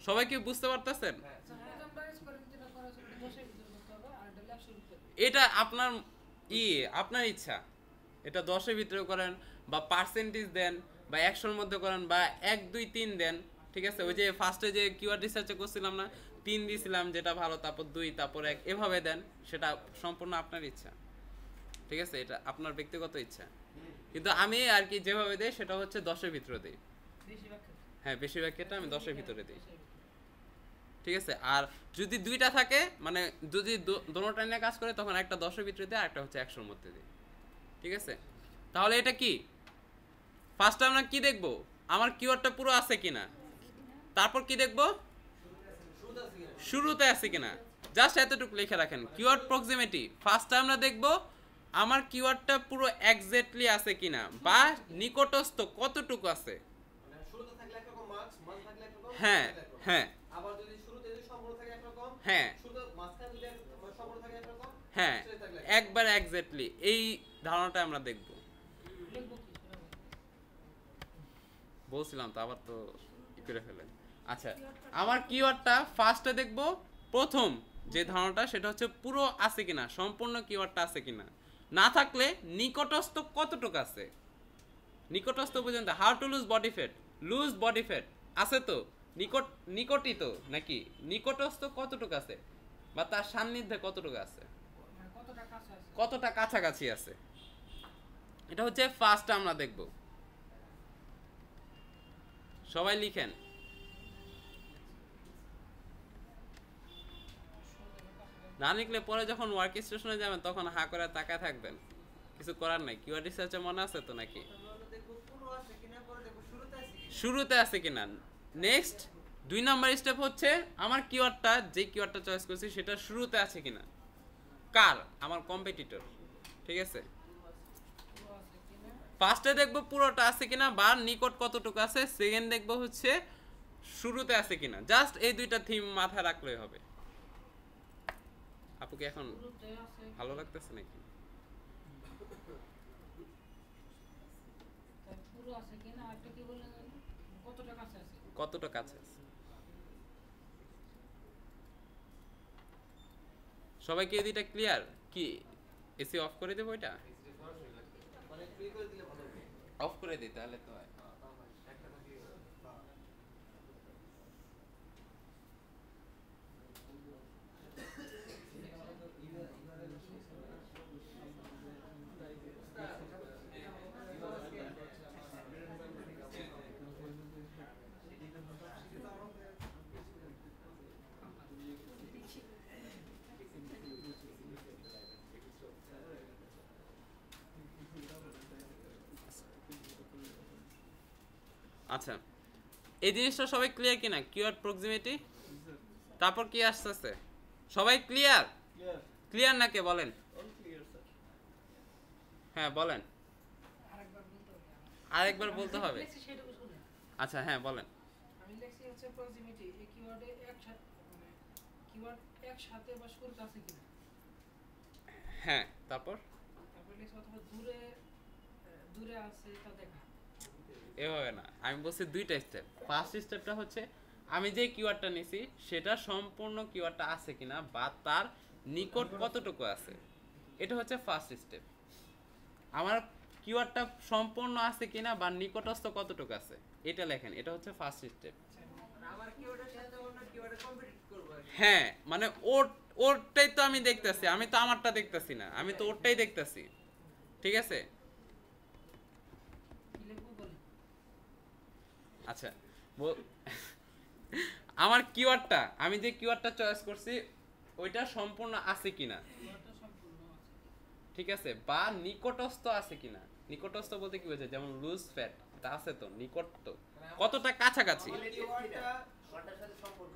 সবাই কি বুঝতে পারতেছেন? এটা আপনার আপনার ইচ্ছা, এটা 10-এর ভিতরে করেন বা পার্সেন্টেজ দেন বা 100-এর মধ্যে করেন বা 1 2 3 দেন, ঠিক আছে? ওই যে ফার্স্টে যে কিওয়ার্ড রিসার্চে করছিলাম না, 3 দিয়েছিলাম যেটা ভালো, তারপর 2, তারপর 1, এভাবে দেন। সেটা সম্পূর্ণ আপনার ইচ্ছা, ঠিক আছে? এটা আপনার ব্যক্তিগত ইচ্ছা। কিন্তু আমি আর কি যেভাবে দেই সেটা হচ্ছে 10-এর ভিতরে দিই। হ্যাঁ, বেশিরভাগ ক্ষেত্রে আমি 10-এর ভিতরে দিই, ঠিক আছে? আর যদি দুইটা থাকে, মানে যদি দোনোটা নিয়ে কাজ করে, তখন একটা 10-এর ভিতরে দিই আর একটা হচ্ছে 100-এর মধ্যে দিই, ঠিক আছে? তাহলে এটা কি, ফার্স্ট আমরা কি দেখব, আমার কিওয়ার্ডটা পুরো আছে কিনা। তারপর কি দেখব, শুরুতে আছে কিনা। জাস্ট এতটুকু লিখে রাখেন, কিওয়ার্ড প্রক্সিমিটি। ফার্স্ট আমরা দেখব আমার কিওয়ার্ডটা পুরো এক্স্যাক্টলি আছে কিনা বা নিকটস্থ কতটুকু আছে। মানে শুরুতে থাকলে একরকম মার্কস, মাঝ থাকলে একরকম, হ্যাঁ হ্যাঁ আবার যদি শুরুতে যদি সম্পূর্ণ থাকে একরকম, হ্যাঁ শুরুতে মাঝখানে যদি সম্পূর্ণ থাকে একরকম, হ্যাঁ, শেষে থাকলে একবার এক্স্যাক্টলি এই ধারণাটা আমরা দেখব। বলছিলাম তো, আবার তো ই করে ফেলেন। আচ্ছা, আমার কিওয়ার্ডটা ফার্স্টে দেখব, প্রথম যে ধারণাটা সেটা হচ্ছে পুরো আছে কিনা, সম্পূর্ণ কিওয়ার্ডটা আছে কিনা। না থাকলে নিকটস্থ কতটুকু আছে, নিকটস্থ পর্যন্ত। How to lose body fat, lose body fat আছে তো, নিকটই তো নাকি, নিকটস্থ কতটুকু আছে বা তার সান্নিধ্যে কতটুকু আছে, কতটা কাছাকাছি আছে। এটা হচ্ছে ফার্স্ট আমরা দেখব। সবাই লিখেন। না লিখলে পরে যখন ওয়ার্ক স্টেশনে যাবেন তখন হা করে তাকায় থাকবেন, কিছু করার নাই। কিওয়ার্ড রিসার্চে মনে আছে তো নাকি, দেখবো পুরো আছে কিনা, পরে দেখবো শুরুতে আছে কিনা। শুরুতে আছে কিনা। নেক্সট 2 নাম্বার স্টেপ হচ্ছে আমার কিওয়ার্ডটা, যে কিওয়ার্ডটা চয়েস করছি সেটা শুরুতে আছে কিনা। কার? আমার কম্পিটিটর, ঠিক আছে? ফার্স্টে দেখবো পুরোটা আছে কিনা বা নিকট কতটুকু আছে। সেকেন্ড দেখবো হচ্ছে শুরুতে আছে কিনা। জাস্ট এই দুইটা থিম মাথায় রাখলেই হবে। আপু কি এখন ভালো লাগতেছে নাকি? কতটা কাছে আছে? সবাই কি এই দুইটা ক্লিয়ার? কি এসি অফ করে দেবো? এটা মানে ক্লিক করে দিলে ভালো হবে। অফ করে দিই তাহলে তো হয়। একটা থাকি আচ্ছা, এই জিনিসটা সবাই ক্লিয়ার কিনা? কিওয়ার্ড প্রক্সিমিটি, তারপর কি আসতেছে? সবাই ক্লিয়ার? ক্লিয়ার না কে বলেন? হ্যাঁ বলেন, আরেকবার বলতে হবে। আচ্ছা হ্যাঁ বলেন। আমি লিখছি হচ্ছে প্রক্সিমিটি, এই কিওয়ার্ডে একসাথে, মানে কিওয়ার্ড একসাথে বা শুরুতে আছে কিনা। হ্যাঁ, তারপর লিখছি অথবা দূরে দূরে আছে তা দেখা। এভাবে না, আমি বলছি দুইটা স্টেপ। ফার্স্ট স্টেপটা হচ্ছে আমি যে কিওয়ার্ডটা নিছি সেটা সম্পূর্ণ কিওয়ার্ডটা আছে কিনা বা তার নিকট কতটুকু আছে, এটা হচ্ছে ফার্স্ট স্টেপ। আমার কিওয়ার্ডটা সম্পূর্ণ আছে কিনা বা নিকটস্থ কতটুকু আছে এটা লেখেন, এটা হচ্ছে ফার্স্ট স্টেপ। আমার কিওয়ার্ডের সাথে অন্য কিওয়ার্ডে কম্পিট করব আর কি। হ্যাঁ, মানে ওরটাই তো আমি দেখতেছি, আমি তো আমারটা দেখতেছি না, আমি তো ওরটাই দেখতেছি, ঠিক আছে? আচ্ছা, বল- আমার কিওয়ার্ডটা আমি যে কিওয়ার্ডটা চয়েস করছি ওইটা সম্পূর্ণ আছে কিনা, ওটা সম্পূর্ণ আছে। ঠিক আছে, বা নিকটস্থ আছে কিনা। নিকটস্থ বলতে কি বোঝায়, যেমন লুজ ফ্যাট এটা আছে তো, নিকট তো, কতটা কাছাকাছি। আমার keywordটা কোনটার সাথে সম্পর্ক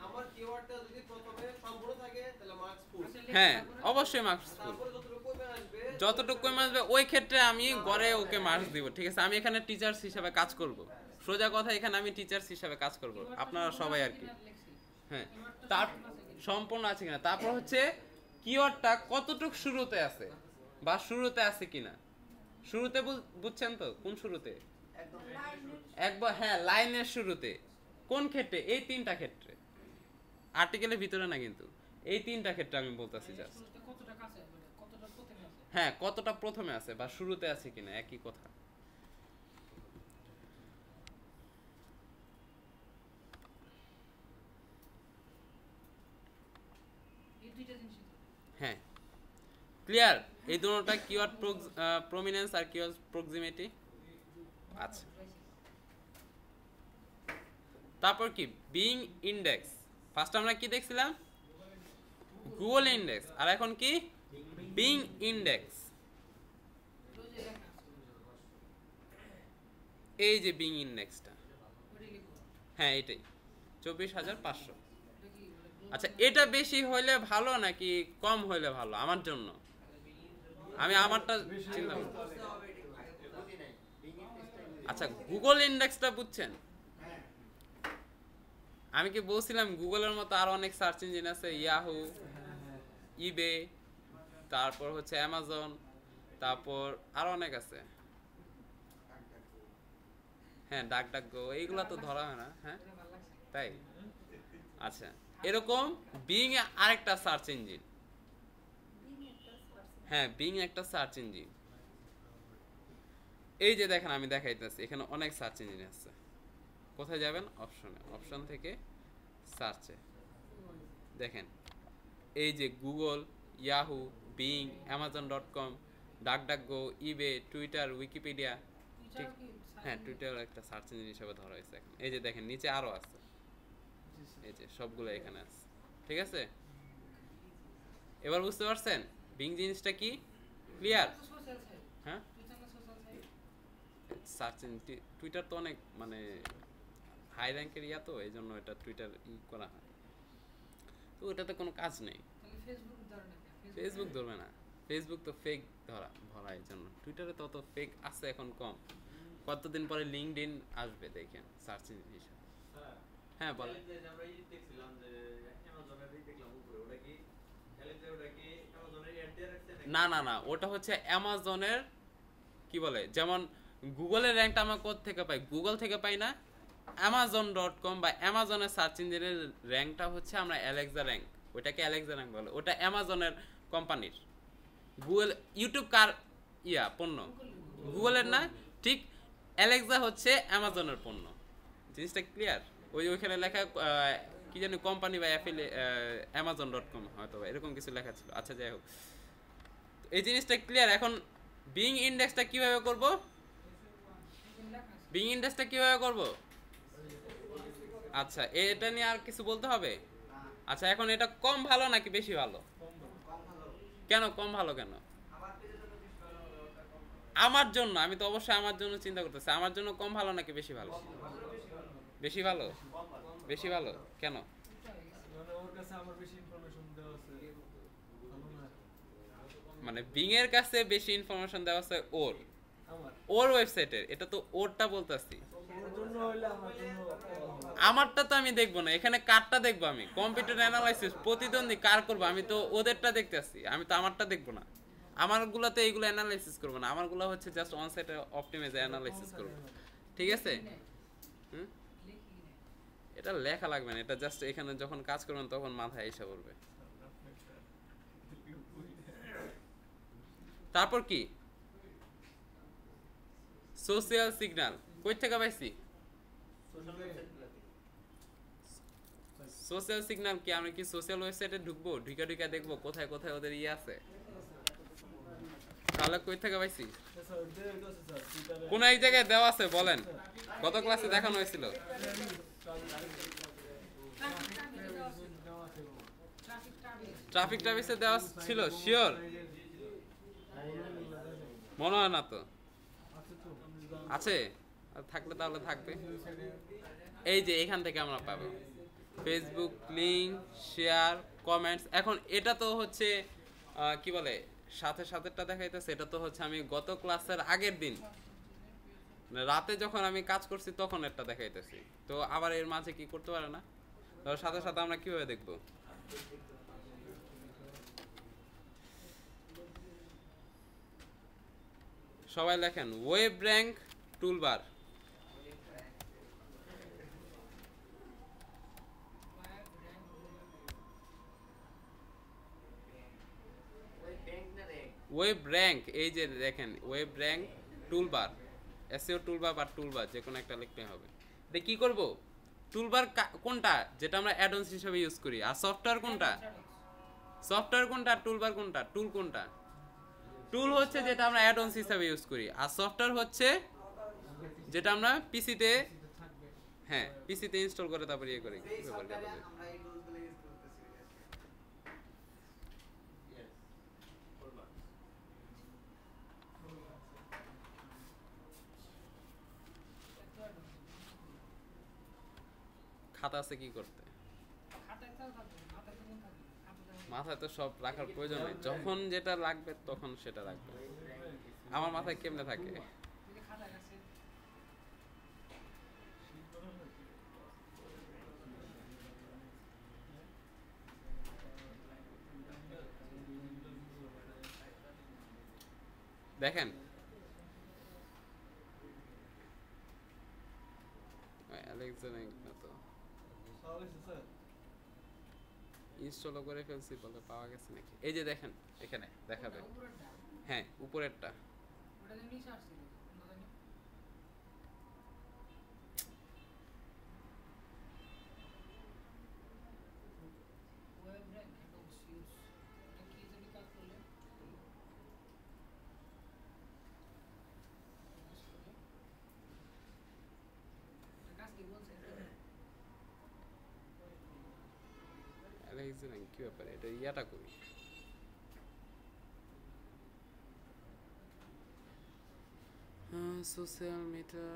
আমার keywordটা যদি প্রথমে সম্পূর্ণ থাকে তাহলে মার্কস ফুল, আসলে হ্যাঁ তারপরে- অবশ্যই মার্কস তারপরে যতটুকু কমে আসবে যতটুকু আসবে ওই ক্ষেত্রে আমি গড়ে ওকে মার্কস দিব, ঠিক আছে। আমি এখানে টিচার্স হিসাবে কাজ করব, সোজা কথা এখানে আমি টিচার্স হিসাবে কাজ করব, keywordটা আপনারা সম্পূর্ণ সবাই আছে আর কি। কিনা লিখছি। হ্যাঁ keywordটা তার সম্পূর্ণ আছে কিনা। সম্পূর্ণ আছে কিনা, তারপর হচ্ছে কিওয়ার্ডটা কতটুকু শুরুতে আছে বা শুরুতে আছে কিনা। শুরুতে বুঝছেন তো, কোন শুরুতে, একদম একবার হ্যাঁ লাইনের শুরুতে, কোন ক্ষেত্রে, এই তিনটা ক্ষেত্রে, আর্টিকেলের ভিতরে না কিন্তু, এই তিনটা ক্ষেত্রে আমি বলতেছি জাস্ট। শুরুতে কতটা কাছে মানে কতটা প্রথমে আছে। হ্যাঁ কতটা প্রথমে আছে বা শুরুতে আছে কিনা, একই কথা। এই দুইটা জিনিসই তো। হ্যাঁ ক্লিয়ার, এই দুটোটা কিওয়ার্ড প্রমিনেন্স আর কিওয়ার্ড প্রক্সিমিটি। আচ্ছা তারপর কি বিং ইন্ডেক্স, ফার্স্ট আমরা কি দেখছিলাম, গুগল ইন্ডেক্স, আর এখন কি বিং ইন্ডেক্স। ওই যে লেখা আছে, এই যে বিং ইন্ডেক্সটা, ওটাই লিখবো। হ্যাঁ এটাই 24,500। এটা কি মানে আচ্ছা এটা বেশি হইলে ভালো নাকি কম হইলে ভালো আমার জন্য, আমি আমারটা চিন্তা করি। বুঝতে হবে এটা আগে বুঝতে হবে। বুঝি নাই বিং ইন্ডেক্সটাই বুঝি আচ্ছা গুগল ইন্ডেক্সটা বুঝছেন, আমি কি বলছিলাম গুগলের মতো আরো অনেক সার্চ ইঞ্জিন আছে, ইয়াহু, ইবে, তারপর হচ্ছে অ্যামাজন, তারপর আরো অনেক আছে। হ্যাঁ ডাক ডাক গো, এইগুলা তো ধরা হয় না, হ্যাঁ এটা ভালো লাগছে। তাই। আচ্ছা এরকম বিং আরেকটা সার্চ ইঞ্জিন, হ্যাঁ বিং একটা সার্চ ইঞ্জিন। এই যে দেখেন আমি দেখাইতেছি এখানে অনেক সার্চ ইঞ্জিন আছে, কোথায় যাবেন, অপশনে, অপশন থেকে সার্চে দেখেন এই যে গুগল, ইয়াহু, বিং, অ্যামাজন.com, ডাকডাকগো, ইবে, টুইটার, উইকিপিডিয়া, ঠিক, এছাড়াও কি হ্যাঁ টুইটার একটা সার্চ ইঞ্জিন হিসেবে ধরা হয়েছে এখন। এই যে দেখেন নিচে আরো আছে, এই যে সবগুলো এখানে আছে, ঠিক আছে। এবার বুঝতে পারছেন বিং জিনিসটা কি, ক্লিয়ার। সোশ্যাল সাইট, হ্যাঁ টুইটার না social site. Search engine, Twitter তো অনেক মানে হাই র্যাঙ্কের ইয়া, তো এই জন্য এটা টুইটার করা হয়, তো ওটাতে কোনো কাজ নেই। তাহলে ফেসবুক ধরে না কেন? ফেসবুক ধরবে না, ফেসবুক তো ফেক ধরা এই জন্য। টুইটারে তত ফেক আছে এখন কম, কতদিন পরে লিঙ্কডইন আসবে দেখেন সার্চ ইঞ্জিন হিসেবে। হ্যাঁ বল। আমরা এই দেখছিলাম যে অ্যামাজনের দেখলাম উপরে, ওটা কি অ্যালেক্সা, ওটা কি অ্যামাজনের অ্যাড দিয়ে রাখছে নাকি? না না না ওটা হচ্ছে অ্যামাজনের কি বলে, যেমন গুগলের র্যাঙ্কটা আমরা কোথা থেকে পাই, গুগল থেকে পাই না, অ্যামাজন.com বা অ্যামাজনের সার্চ ইঞ্জিনের র্যাঙ্কটা হচ্ছে আমরা অ্যালেক্সা র্যাঙ্ক, ওটাকে অ্যালেক্সা র্যাঙ্ক বলে, ওটা অ্যামাজনের কোম্পানির। গুগল ইউটিউব কার ইয়া পণ্য, গুগলের না, ঠিক অ্যালেক্সা হচ্ছে অ্যামাজনের পণ্য, জিনিসটা ক্লিয়ার। ওইখানে লেখা কি জানি কোম্পানি বা অ্যামাজন.com হয়তো বা এরকম কিছু লেখা ছিল। আচ্ছা যাই হোক, এই জিনিসটা ক্লিয়ার। এখন বিং ইন্ডেক্সটা কিভাবে করব, বিং ইন্ডেক্সটা কিভাবে করব, আচ্ছা এটা নিয়ে আর কিছু বলতে হবে। আচ্ছা এখন এটা কম ভালো নাকি বেশি ভালো, কেন কম ভালো কেন, আমার জন্য, আমি তো অবশ্যই আমার জন্য চিন্তা করতেছি, আমার জন্য কম ভালো নাকি বেশি ভালো, বেশি ভালো, বেশি ভালো কেন, মানে ওর কাছে আমার বেশি ইনফরমেশন দেওয়া আছে ভালো না মানে বিং এর কাছে বেশি ইনফরমেশন দেওয়া আছে ওর আমার ওর ওয়েবসাইটের, এটা তো ওরটা বলতেছি, ওর জন্য হইলে আমার জন্য আমারটা তো আমি দেখবো না, এখানে কারটা দেখবো আমি, কম্পিউটার অ্যানালাইসিস প্রতিদ্বন্দ্বী কার করবো, আমি তো ওদেরটা দেখতেছি, আমি তো আমারটা দেখবো না, আমারগুলোতে এইগুলো অ্যানালাইসিস করবো না, আমারগুলো হচ্ছে জাস্ট অন সাইটে অপটিমাইজ অ্যানালাইসিস করবো, ঠিক আছে। হুম এটা লেখা লাগবে না, এটা জাস্ট এখানে যখন কাজ করবেন তখন মাথায় এসে পড়বে। তারপর কি সোশ্যাল সিগন্যাল কই থেকে পাইছি, সোশ্যাল সিগন্যাল কি আমরা কি সোশ্যাল ওয়েবসাইটে ঢুকবো, ঢুকা ঢুকা দেখবো কোথায় কোথায় ওদের ইয়ে আছে, তাহলে কই থেকে পাইছি? স্যার দেখ আছে স্যার টুইটারে কোন এক জায়গায় দেওয়া আছে বলেন? গত ক্লাসে দেখানো হয়েছিল। ট্রাফিক টাবিসে দেওয়া ছিল শিওর? মনে হয় না তো। আছে? থাকলে তাহলে থাকবে। এই যে এখান থেকে আমরা পাবো ফেসবুক লিংক, শেয়ার, কমেন্টস। এখন এটা তো হচ্ছে কি বলে সাথে সাথেটা দেখাইতেছে, এটা তো হচ্ছে আমি গত ক্লাসের আগের দিন রাতে যখন আমি কাজ করছি তখন এটা দেখাইতেছি। তো আবার এর মাঝে কি করতে পারে না? তো সাথে সাথে আমরা কিভাবে দেখব? সবাই লেখেন web rank toolbar. Web rank, এই যে দেখেন web rank toolbar, SEO toolbar বা টুলবার যে কোনো একটা লিখতে হবে। এটা কি করব? টুলবার কোনটা যেটা আমরা অ্যাডঅনস হিসেবে ইউজ করি, আর সফটওয়্যার কোনটা? সফটওয়্যার কোনটা, টুলবার কোনটা? টুল কোনটা? টুল হচ্ছে যেটা আমরা অ্যাডঅনস হিসেবে ইউজ করি, আর সফটওয়্যার হচ্ছে যেটা আমরা পিসিতে, হ্যাঁ পিসিতে ইনস্টল করে তারপর ইয়ে করি। এই সফটওয়্যারে আমরা এই টুলসগুলো ইউজ করতেছি। খাতা আছে কি করতে? মাথায় তো সব রাখার প্রয়োজন নেই, যখন যেটা লাগবে তখন সেটা রাখবে। আমার মাথায় কেমনে থাকে? দেখেন ইনস্টল করে ফেলছি বলে পাওয়া গেছে নাকি? এই যে দেখেন এখানে দেখাবে, হ্যাঁ উপরেরটা। কি ব্যাপারে এটা ইয়াটা করি? সোশ্যাল মিটার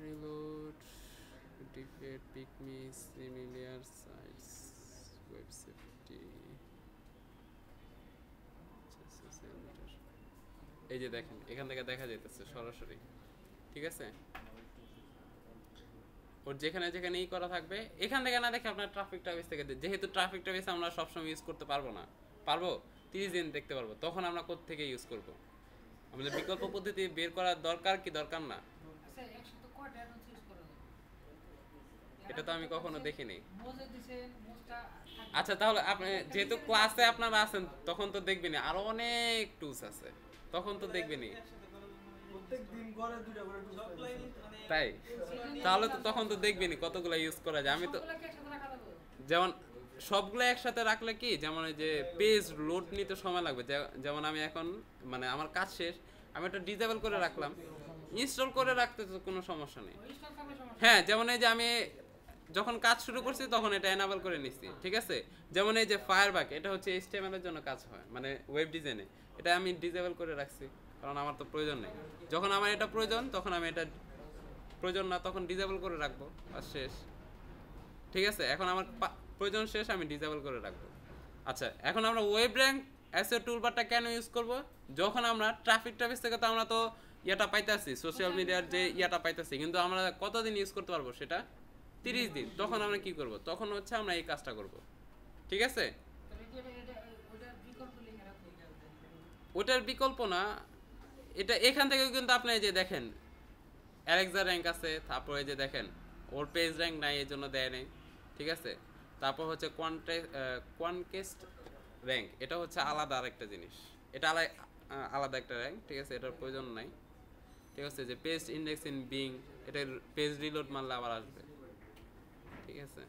রিলোড ডিফেক্ট পিকমি সিমিলার সাইটস ওয়েব সেফটি। এই যে দেখেন এখান থেকে দেখা যাইতেছে সরাসরি, ঠিক আছে? ওর যেখানে যেখানে ই করা থাকবে এখান থেকে না দেখে আপনার ট্রাফিক টাবিস থেকে, যেহেতু ট্রাফিক টাবিস আমরা সবসময় ইউজ করতে পারবো না, পারবো 30 দিন দেখতে পারবো, তখন আমরা কোথা থেকে ইউজ করব? আমাদের বিকল্প পদ্ধতি বের করার দরকার কি দরকার না? এটা তো আমি কখনো দেখিনি। আচ্ছা তাহলে আপনি যেহেতু ক্লাসে আপনারা আছেন তখন তো দেখবেনই আরো অনেক টুলস আছে, তখন তো দেখবেনই। প্রত্যেকদিন করে দুটো করে তাই তাহলে তো তখন তো দেখবেনই কতগুলো ইউজ করা যায়। আমি তো যেমন সবগুলো একসাথে রাখলে কি, যেমন এই যে পেজ লোড নিতে সময় লাগবে, যেমন আমি এখন মানে আমার কাজ শেষ, আমি এটা ডিসেবল করে রাখলাম, ইনস্টল করে রাখতে তো কোনো সমস্যা নেই। হ্যাঁ যেমন এই যে আমি যখন কাজ শুরু করছি তখন এটা এনাবল করে নিচ্ছি, ঠিক আছে? যেমন এই যে ফায়ারবাক, এটা হচ্ছে HTML এর জন্য কাজ হয়, মানে ওয়েব ডিজাইনে, এটা আমি ডিসেবল করে রাখছি কারণ আমার তো প্রয়োজন নেই। যখন আমার এটা প্রয়োজন তখন আমি এটা প্রয়োজন না তখন ডিসেবল করে রাখবো, আর শেষ, ঠিক আছে? এখন আমার প্রয়োজন শেষ, আমি ডিসেবল করে রাখবো। আচ্ছা এখন আমরা ওয়েব র্যাঙ্ক এসইও টুলবারটা কেন ইউজ করব? যখন আমরা ট্রাফিক টাবিস থেকে তো আমরা তো ইয়াটা পাইতেছি, সোশ্যাল মিডিয়ার যে ইয়াটা পাইতেছি, কিন্তু আমরা কতদিন ইউজ করতে পারবো সেটা? 30 দিন। তখন আমরা কি করব? তখন হচ্ছে আমরা এই কাজটা করব, ঠিক আছে? ওটার বিকল্প না, এটা এখান থেকে কিন্তু আপনি যে দেখেন অ্যালেক্সা র্যাঙ্ক আছে, তারপরে যে দেখেন ওর পেজ র্যাঙ্ক নাই এই জন্য দেয় নাই, ঠিক আছে? তারপর হচ্ছে কোয়ানকেস্ট র্যাঙ্ক, এটা হচ্ছে আলাদা আরেকটা জিনিস, এটা আলাদা একটা র্যাঙ্ক, ঠিক আছে? এটার প্রয়োজন নাই, ঠিক আছে? যে পেজ ইন্ডেক্স ইন বিং, এটার পেজ রিলোড মারলে আবার আসবে, ঠিক আছে?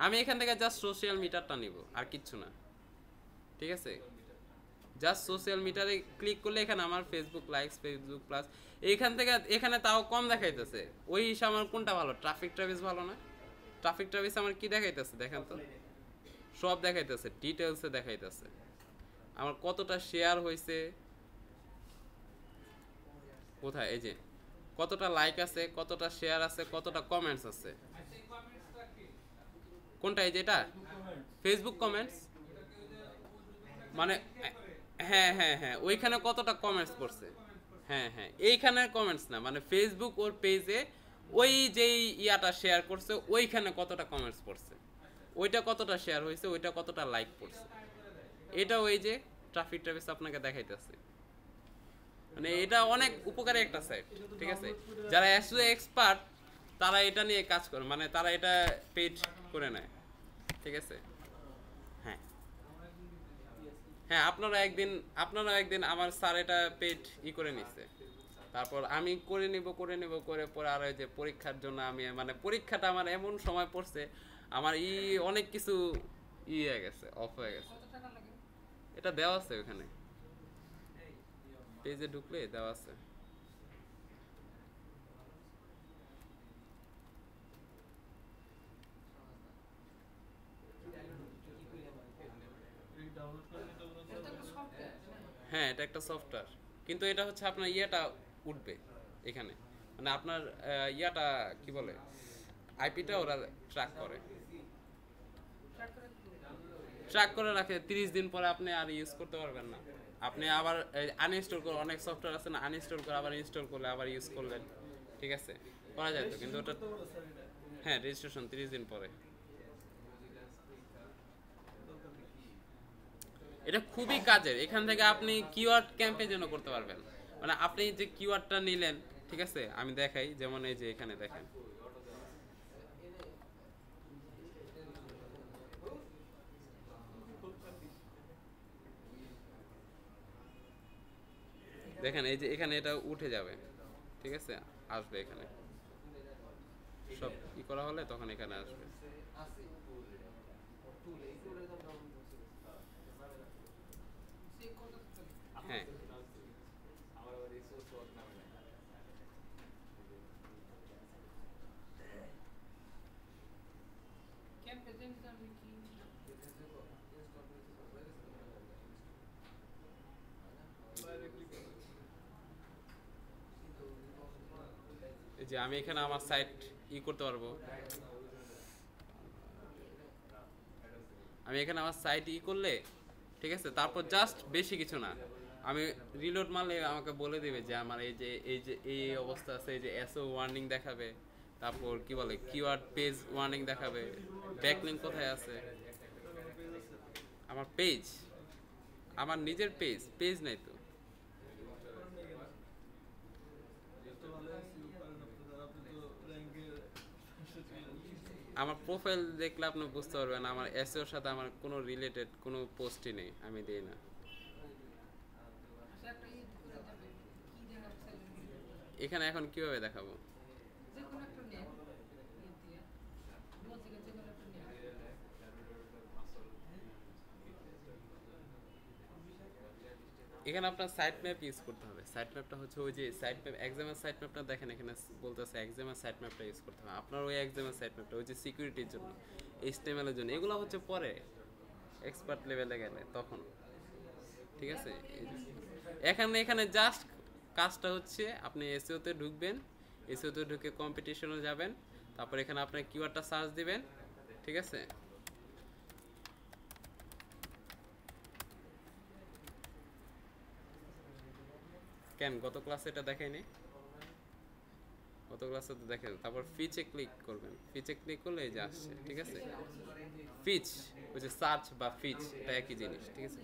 আমি এখান থেকে জাস্ট সোশ্যাল মিটারটা নিব আর কিচ্ছু না। ঠিক আছে, জাস্ট সোশ্যাল মিডিয়াতে ক্লিক করলে এখানে আমার ফেসবুক লাইকস, ফেসবুক প্লাস, এইখান থেকে এখানে তাও কম দেখাইতেছে। ওই হিসাবে আমার কোনটা ভালো? ট্রাফিক ট্রাভিস ভালো না? ট্রাফিক ট্রাভিস আমার কি দেখাইতেছে দেখেন তো, সব দেখাইতেছে, ডিটেলসে দেখাইতেছে আমার কতটা শেয়ার হয়েছে, কোথায়, এই যে কতটা লাইক আছে, কতটা শেয়ার আছে, কতটা কমেন্টস আছে। কোনটা? এই যে এটা ফেসবুক কমেন্টস, মানে হ্যাঁ হ্যাঁ হ্যাঁ, ওইখানে কতটা কমেন্টস করছে। হ্যাঁ হ্যাঁ, এইখানে কমেন্টস না, মানে ফেসবুক ওর পেজে ওই যেই ইয়াটা শেয়ার করছে ওইখানে কতটা কমেন্টস পড়ছে, ওইটা কতটা শেয়ার হয়েছে, ওইটা কতটা লাইক পড়ছে, এটা ওই যে ট্রাফিক ট্রাভিস আপনাকে দেখাইতেছে। মানে এটা অনেক উপকারী একটা সাইট, ঠিক আছে। যারা এসইও এক্সপার্ট তারা এটা নিয়ে কাজ করে, মানে তারা এটা পেজ করে নেয়, ঠিক আছে। হ্যাঁ হ্যাঁ, আপনারা একদিন আমার স্যার এটা পেজ করে নিছে, তারপর আমি করে নিব করে পরে আর ওই যে পরীক্ষার জন্য আমি, মানে পরীক্ষাটা আমার এমন সময় পড়ছে আমার অনেক কিছু হয়ে গেছে, অফ হয়ে গেছে। এটা দেওয়া আছে ওখানে পেজে ঢুকলে দেওয়া আছে। হ্যাঁ, এটা একটা সফটওয়্যার, কিন্তু এটা হচ্ছে আপনার ইয়েটা উঠবে এখানে, মানে আপনার ইয়াটা কি বলে, আইপিটা ওরা ট্র্যাক করে রাখে। 30 দিন পরে আপনি আর ইউজ করতে পারবেন না, আপনি আবার আনইনস্টল করে, অনেক সফটওয়্যার আছে না, আনইনস্টল করে আবার ইনস্টল করলে আবার ইউজ করলেন, ঠিক আছে, করা যায় তো। কিন্তু ওটা হ্যাঁ রেজিস্ট্রেশন 30 দিন পরে। এটা খুবই কাজের, এখান থেকে আপনি কিওয়ার্ড ক্যাম্পেইন করতে পারবেন। মানে আপনি যে কিওয়ার্ডটা নিলেন, ঠিক আছে, আমি দেখাই, যেমন এই যে এখানে দেখেন, দেখেন এই যে এখানে এটা উঠে যাবে, ঠিক আছে, আসবে এখানে, সব ই করা হলে তখন এখানে আসবে। হ্যাঁ এই যে আমি এখানে আমার সাইট করতে পারবো, আমি এখানে আমার সাইট করলে, ঠিক আছে, তারপর জাস্ট বেশি কিছু না, আমি রিলোড মারলে আমাকে বলে দিবে যে আমার এই অবস্থা আছে, এই যে এসও ওয়ার্নিং দেখাবে, তারপর কি বলে কিওয়ার্ড পেজ ওয়ার্নিং দেখাবে, ব্যাকলিংক কোথায় আছে। আমার পেজ, আমার নিজের পেজ নাই তো। আমার প্রোফাইল দেখলে আপনি বুঝতে পারবেন আমার এসইওর সাথে আমার কোনো রিলেটেড কোনো পোস্টই নেই, আমি দেই না। এখানে এখন কিভাবে দেখাবো? এখানে আপনার সাইট ম্যাপ ইউজ করতে হবে। সাইট ম্যাপটা হচ্ছে ওই যে সাইট ম্যাপ, এক্সামের সাইট ম্যাপটা দেখেন, এখানে বলতেছে এক্সামের সাইট ম্যাপটা ইউজ করতে হবে। আপনার ওই এক্সামের সাইট ম্যাপটা ওই যে সিকিউরিটির জন্য, HTML এর জন্য, এগুলো হচ্ছে পরে এক্সপার্ট লেভেলে গেলে তখন, ঠিক আছে। এখানে জাস্ট কাজটা হচ্ছে আপনি এসইওতে ঢুকবেন, এসইওতে ঢুকে কম্পিটিশনে যাবেন, তারপর এখানে আপনার কিওয়ার্ডটা সার্চ দিবেন, ঠিক আছে। কেন গত ক্লাসে এটা দেখাইনি? গত ক্লাসে তো দেখেন। তারপর ফিচে ক্লিক করবেন, ফিচে ক্লিক করলে এই যে আসছে, ঠিক আছে। ফিচ ওই যে সার্চ বা ফিচ এটা একই জিনিস, ঠিক আছে।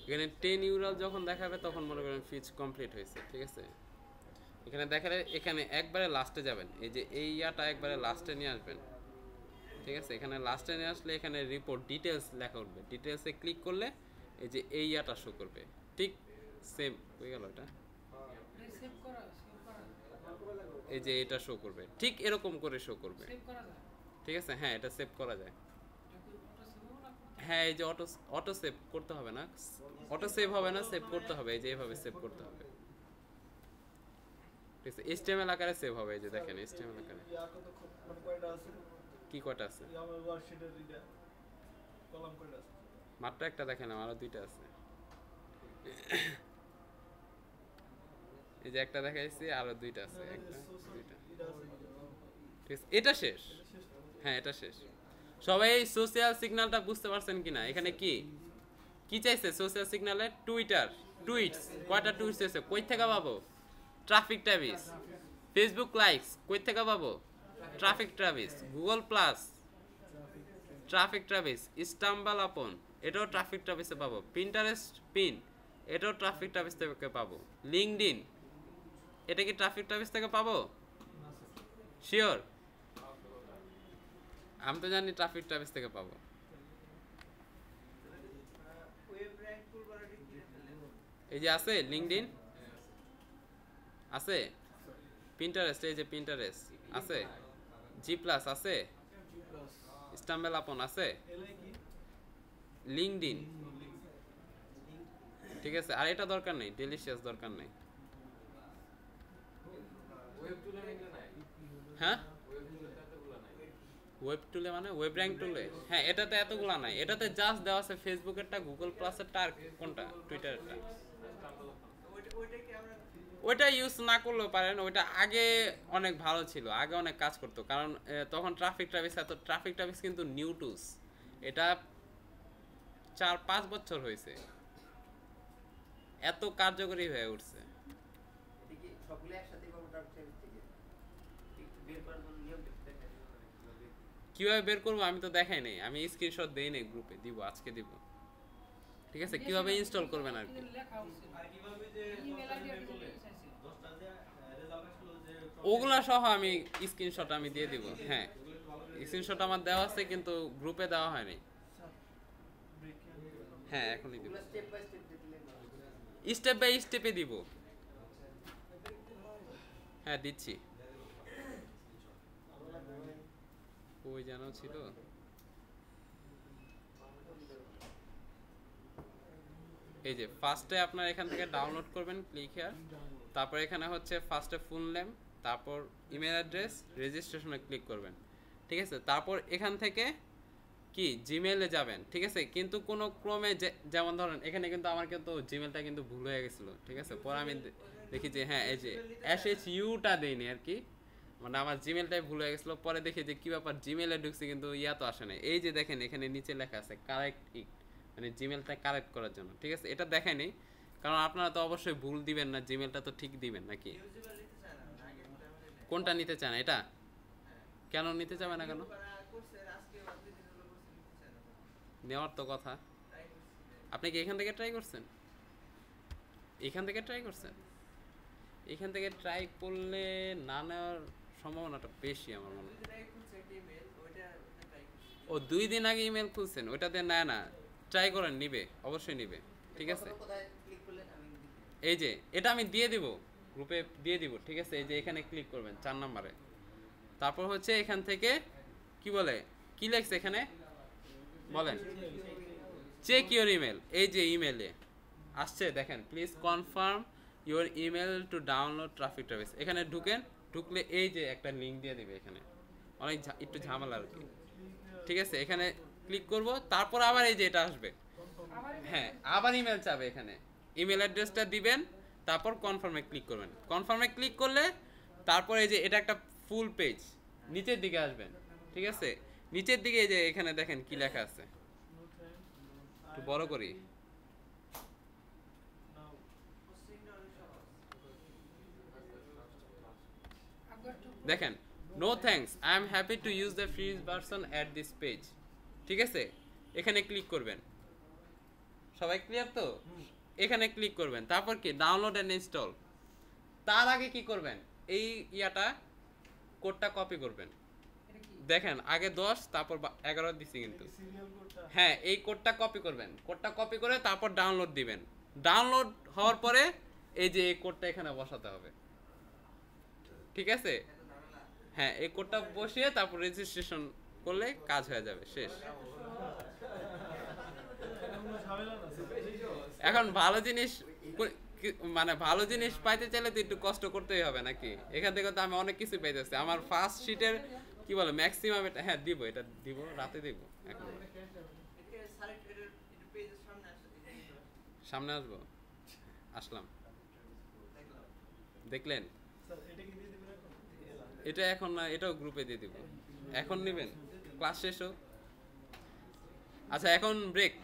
এখানে 10 ইউরাল যখন দেখাবে তখন মনে করেন ফিচ কমপ্লিট হয়েছে, ঠিক আছে। এখানে দেখালে এখানে একবারে লাস্টে যাবেন, এই যে এই ইয়াটা একবারে লাস্টে নিয়ে আসবেন, ঠিক আছে, এখানে লাস্টে নিয়ে আসলে এখানে রিপোর্ট ডিটেলস লেখা উঠবে, ডিটেলসে ক্লিক করলে এই যে এই ইয়াটা শো করবে, ঠিক সেম হয়ে গেল এটা, সেভ করা এই যে এটা শো করবে, ঠিক এরকম করে শো করবে, সেভ করা যায় ঠিক আছে। হ্যাঁ, এটা সেভ করা যায়। এটা কি ওটা সেভ হবে না হ্যাঁ, এই যে অটো সেভ করতে হবে না, অটো সেভ হবে না, সেভ করতে হবে, এই যে এইভাবে সেভ করতে হবে, ঠিক আছে। HTML আকারে সেভ হবে, এই যে দেখেন HTML আকারে। ইয়া কত মানে কয়টা আছে? কি কয়টা আছে? ইয়া আমার ওয়ার্কশিটের এটা কলাম কয়টা আছে? মাত্র একটা দেখেন, আরো দুইটা আছে, এই যে একটা দেখাইছি, আরো দুইটা আছে, একটা দুইটা, এটা আছে ঠিক আছে। এটা শেষ, হ্যাঁ এটা শেষ। সবাই সোশ্যাল সিগন্যালটা বুঝতে পারছেন কিনা? এখানে কি কি চাইছে সোশ্যাল সিগন্যালে? টুইটস, কয়টা টুইটস আছে, কই থেকে পাবো? ট্রাফিক ট্যাবিস। ফেসবুক লাইকস, কই থেকে পাবো? Traffic Travis. Google Plus, Traffic Travis. StumbleUpon, এটাও ট্রাফিক ট্যাবিসে পাবো। পিন্টারেস্ট পিন, এটাও ট্রাফিক ট্যাবিস থেকে পাবো। লিঙ্কডইন, এটা কি ট্রাফিক ট্যাবিস থেকে পাবো? শিওর? আমি তো জানি ট্রাফিক ট্যাবিস থেকে পাবো। ওয়েব র্যাঙ্ক টুলবারটি কিনে ফেললেন এই যে আছে লিঙ্কডইন আছে, পিন্টারেস্ট, এই যে পিন্টারেস্ট আছে, জি প্লাস আছে, স্টাম্বল আপন আছে, এলাই কি? লিঙ্কডইন, ঠিক আছে। আর এটা দরকার নেই, ডেলিশিয়াস দরকার নেই। ওয়েব টুলে নিলে নাই, হ্যাঁ, ওয়েব টুলে এতগুলো নাই। ওয়েব টুলে মানে ওয়েব র্যাঙ্ক টুলে, হ্যাঁ এটাতে এতগুলা নাই, এটাতে জাস্ট দেওয়া আছে ফেসবুকেরটা, গুগল প্লাসেরটা, আর কোনটা টুইটারেরটা। ওইটা কি আমরা ওইটা ইউজ না করলেও পারেন, ওইটা আগে অনেক ভালো ছিল, আগে অনেক কাজ করতো, কারণ তখন ট্রাফিক ট্রাফিস কিন্তু নিউ টুলস, এটা 4-5 বছর হয়েছে, এত কার্যকরী হয়ে উঠছে। এদিকে সবগুলো একসাথে পাবো ট্রাফিক ট্যাবিস থেকে একটু বের করার জন্য নিয়ম দেখতে দেখা যাবে কিভাবে বের করবো আমি তো দেখাই নাই, আমি স্ক্রিনশট দেই নাই গ্রুপে, দিব আজকে দিব, ঠিক আছে। কিভাবে ইনস্টল করবেন আর কি, লেখা উচিত আর কিভাবে যে ইমেল আইডি বের আপনি করলে চাইছি 10টা যে রেজাল্ট আসলো যে ওগুলা সহ আমি স্ক্রিনশট আমি দিয়ে দিব। হ্যাঁ, স্ক্রিনশট আমার দেওয়া আছে কিন্তু গ্রুপে দেওয়া হয়নি। হ্যাঁ এখনই দিব, এগুলো স্টেপ বাই স্টেপ দিলে ভালো হবে। স্টেপ বাই স্টেপে দিব। হ্যাঁ দিচ্ছি, ওই জানাও ছিল। এই যে ফার্স্টে আপনার এখান থেকে ডাউনলোড করবেন, ক্লিক হিয়ার, তারপর এখানে হচ্ছে ফার্স্টে ফুল নেম, তারপর ইমেল অ্যাড্রেস, রেজিস্ট্রেশনে ক্লিক করবেন, ঠিক আছে। তারপর এখান থেকে কি জিমেইলে যাবেন, ঠিক আছে। কিন্তু কোনো ক্রমে যেমন ধরেন এখানে কিন্তু আমার কিন্তু জিমেলটা কিন্তু ভুল হয়ে গেছিলো, ঠিক আছে। পরে আমি দেখি যে হ্যাঁ এই যে SHUটা দেইনি আর কি, মানে আমার জিমেলটাই ভুল হয়ে গেছিলো। পরে দেখি যে কি ব্যাপার, জিমেলে ঢুকছি কিন্তু ইয়া তো আসে না। এই যে দেখেন এখানে নিচে লেখা আছে কারেক্ট ইট, মানে জিমেলটা কারেক্ট করার জন্য, ঠিক আছে। এটা দেখাই নেই কারণ আপনারা তো অবশ্যই ভুল দিবেন না, জিমেলটা তো ঠিক দিবেন নাকি। ইউজেবল নিতে চায় না আগে কোনটা নিতে চান? এটা কেন নিতে চাবে না কেন? করছে আজকে বাদ দিয়ে দিল করছে নিতে চায় না নেওয়ার তো কথা। ট্রাই করছি আপনি কি এখান থেকে ট্রাই করছেন? এখান থেকে ট্রাই করছেন? এখান থেকে ট্রাই করলে না নেওয়ার সম্ভাবনাটা বেশি আমার মনে হয়। দুদিন আগে খুলছে একটা ইমেল ওইটা ট্রাই করছি ও 2 দিন আগে ইমেল খুলছেন, ওইটাতে না ট্রাই করেন, নিবে, অবশ্যই নিবে, ঠিক আছে। কোথায় ক্লিক করলে আমি দেখি। এই যে এটা আমি দিয়ে দিব, গ্রুপে দিয়ে দিব, ঠিক আছে। এই যে এখানে ক্লিক করবেন 4 নম্বরে, তারপর হচ্ছে এখান থেকে কি বলে, কি লেখছে এখানে বলেন, চেক ইউর ইমেল। এই যে ইমেলে আসছে দেখেন, please confirm your email to download Traffic Travis. এখানে ঢুকলে এই যে একটা লিঙ্ক দিয়ে দিবে, এখানে অনেক একটু ঝামেলা আর কি, ঠিক আছে। এখানে ক্লিক করব, তারপর আবার এই যে এটা আসবে, হ্যাঁ আবার ইমেল চাবে, এখানে ইমেল অ্যাড্রেসটা দিবেন, তারপর কনফার্মে ক্লিক করবেন। কনফার্মে ক্লিক করলে তারপর এই যে এটা একটা ফুল পেজ, নিচের দিকে আসবেন, ঠিক আছে। নিচের দিকে এই যে এখানে দেখেন কি লেখা আছে, একটু বড় করি, কোশ্চেনটা অনেক সহজ দেখেন no thanks, I am happy to use the free version at this page, ঠিক আছে। এখানে ক্লিক করবেন, সবাই ক্লিয়ার তো? এখানে ক্লিক করবেন, তারপর কি ডাউনলোড এন্ড ইনস্টল। তার আগে কি করবেন, এই ইয়াটা কোডটা কপি করবেন, দেখেন আগে 10 তারপর 11 দিছি কিন্তু সিরিয়াল কোডটা হ্যাঁ এই কোডটা কপি করবেন, কোডটা কপি করে তারপর ডাউনলোড দিবেন। ডাউনলোড হওয়ার পরে এই যে এই কোডটা এখানে বসাতে হবে, ঠিক আছে? হ্যাঁ এই কোডটা বসিয়ে তারপর রেজিস্ট্রেশন করলে কাজ হয়ে যাবে, শেষ। কোনো ঝামেলা না স্যার। এখন ভালো জিনিস মানে ভালো জিনিস পাইতে চাইলে তো একটু কষ্ট করতেই হবে নাকি? এখান থেকে তো আমি অনেক কিছু পাইতেছি। আমার ফার্স্ট শিটের কি বলে ম্যাক্সিমাম এটা, হ্যাঁ দিব, এটা দিব, রাতে দিব। এখন এটাকে সাইলেক্ট এটা পেজের সামনে আসে সামনে আসবো, আসলাম, দেখলাম দেখলেন? স্যার এটা কি দিয়ে দিবেন এখন? এটা এখন না, এটাও গ্রুপে দিয়ে দিব। এখন নেবেন, ক্লাস শেষ হোক। আচ্ছা এখন ব্রেক।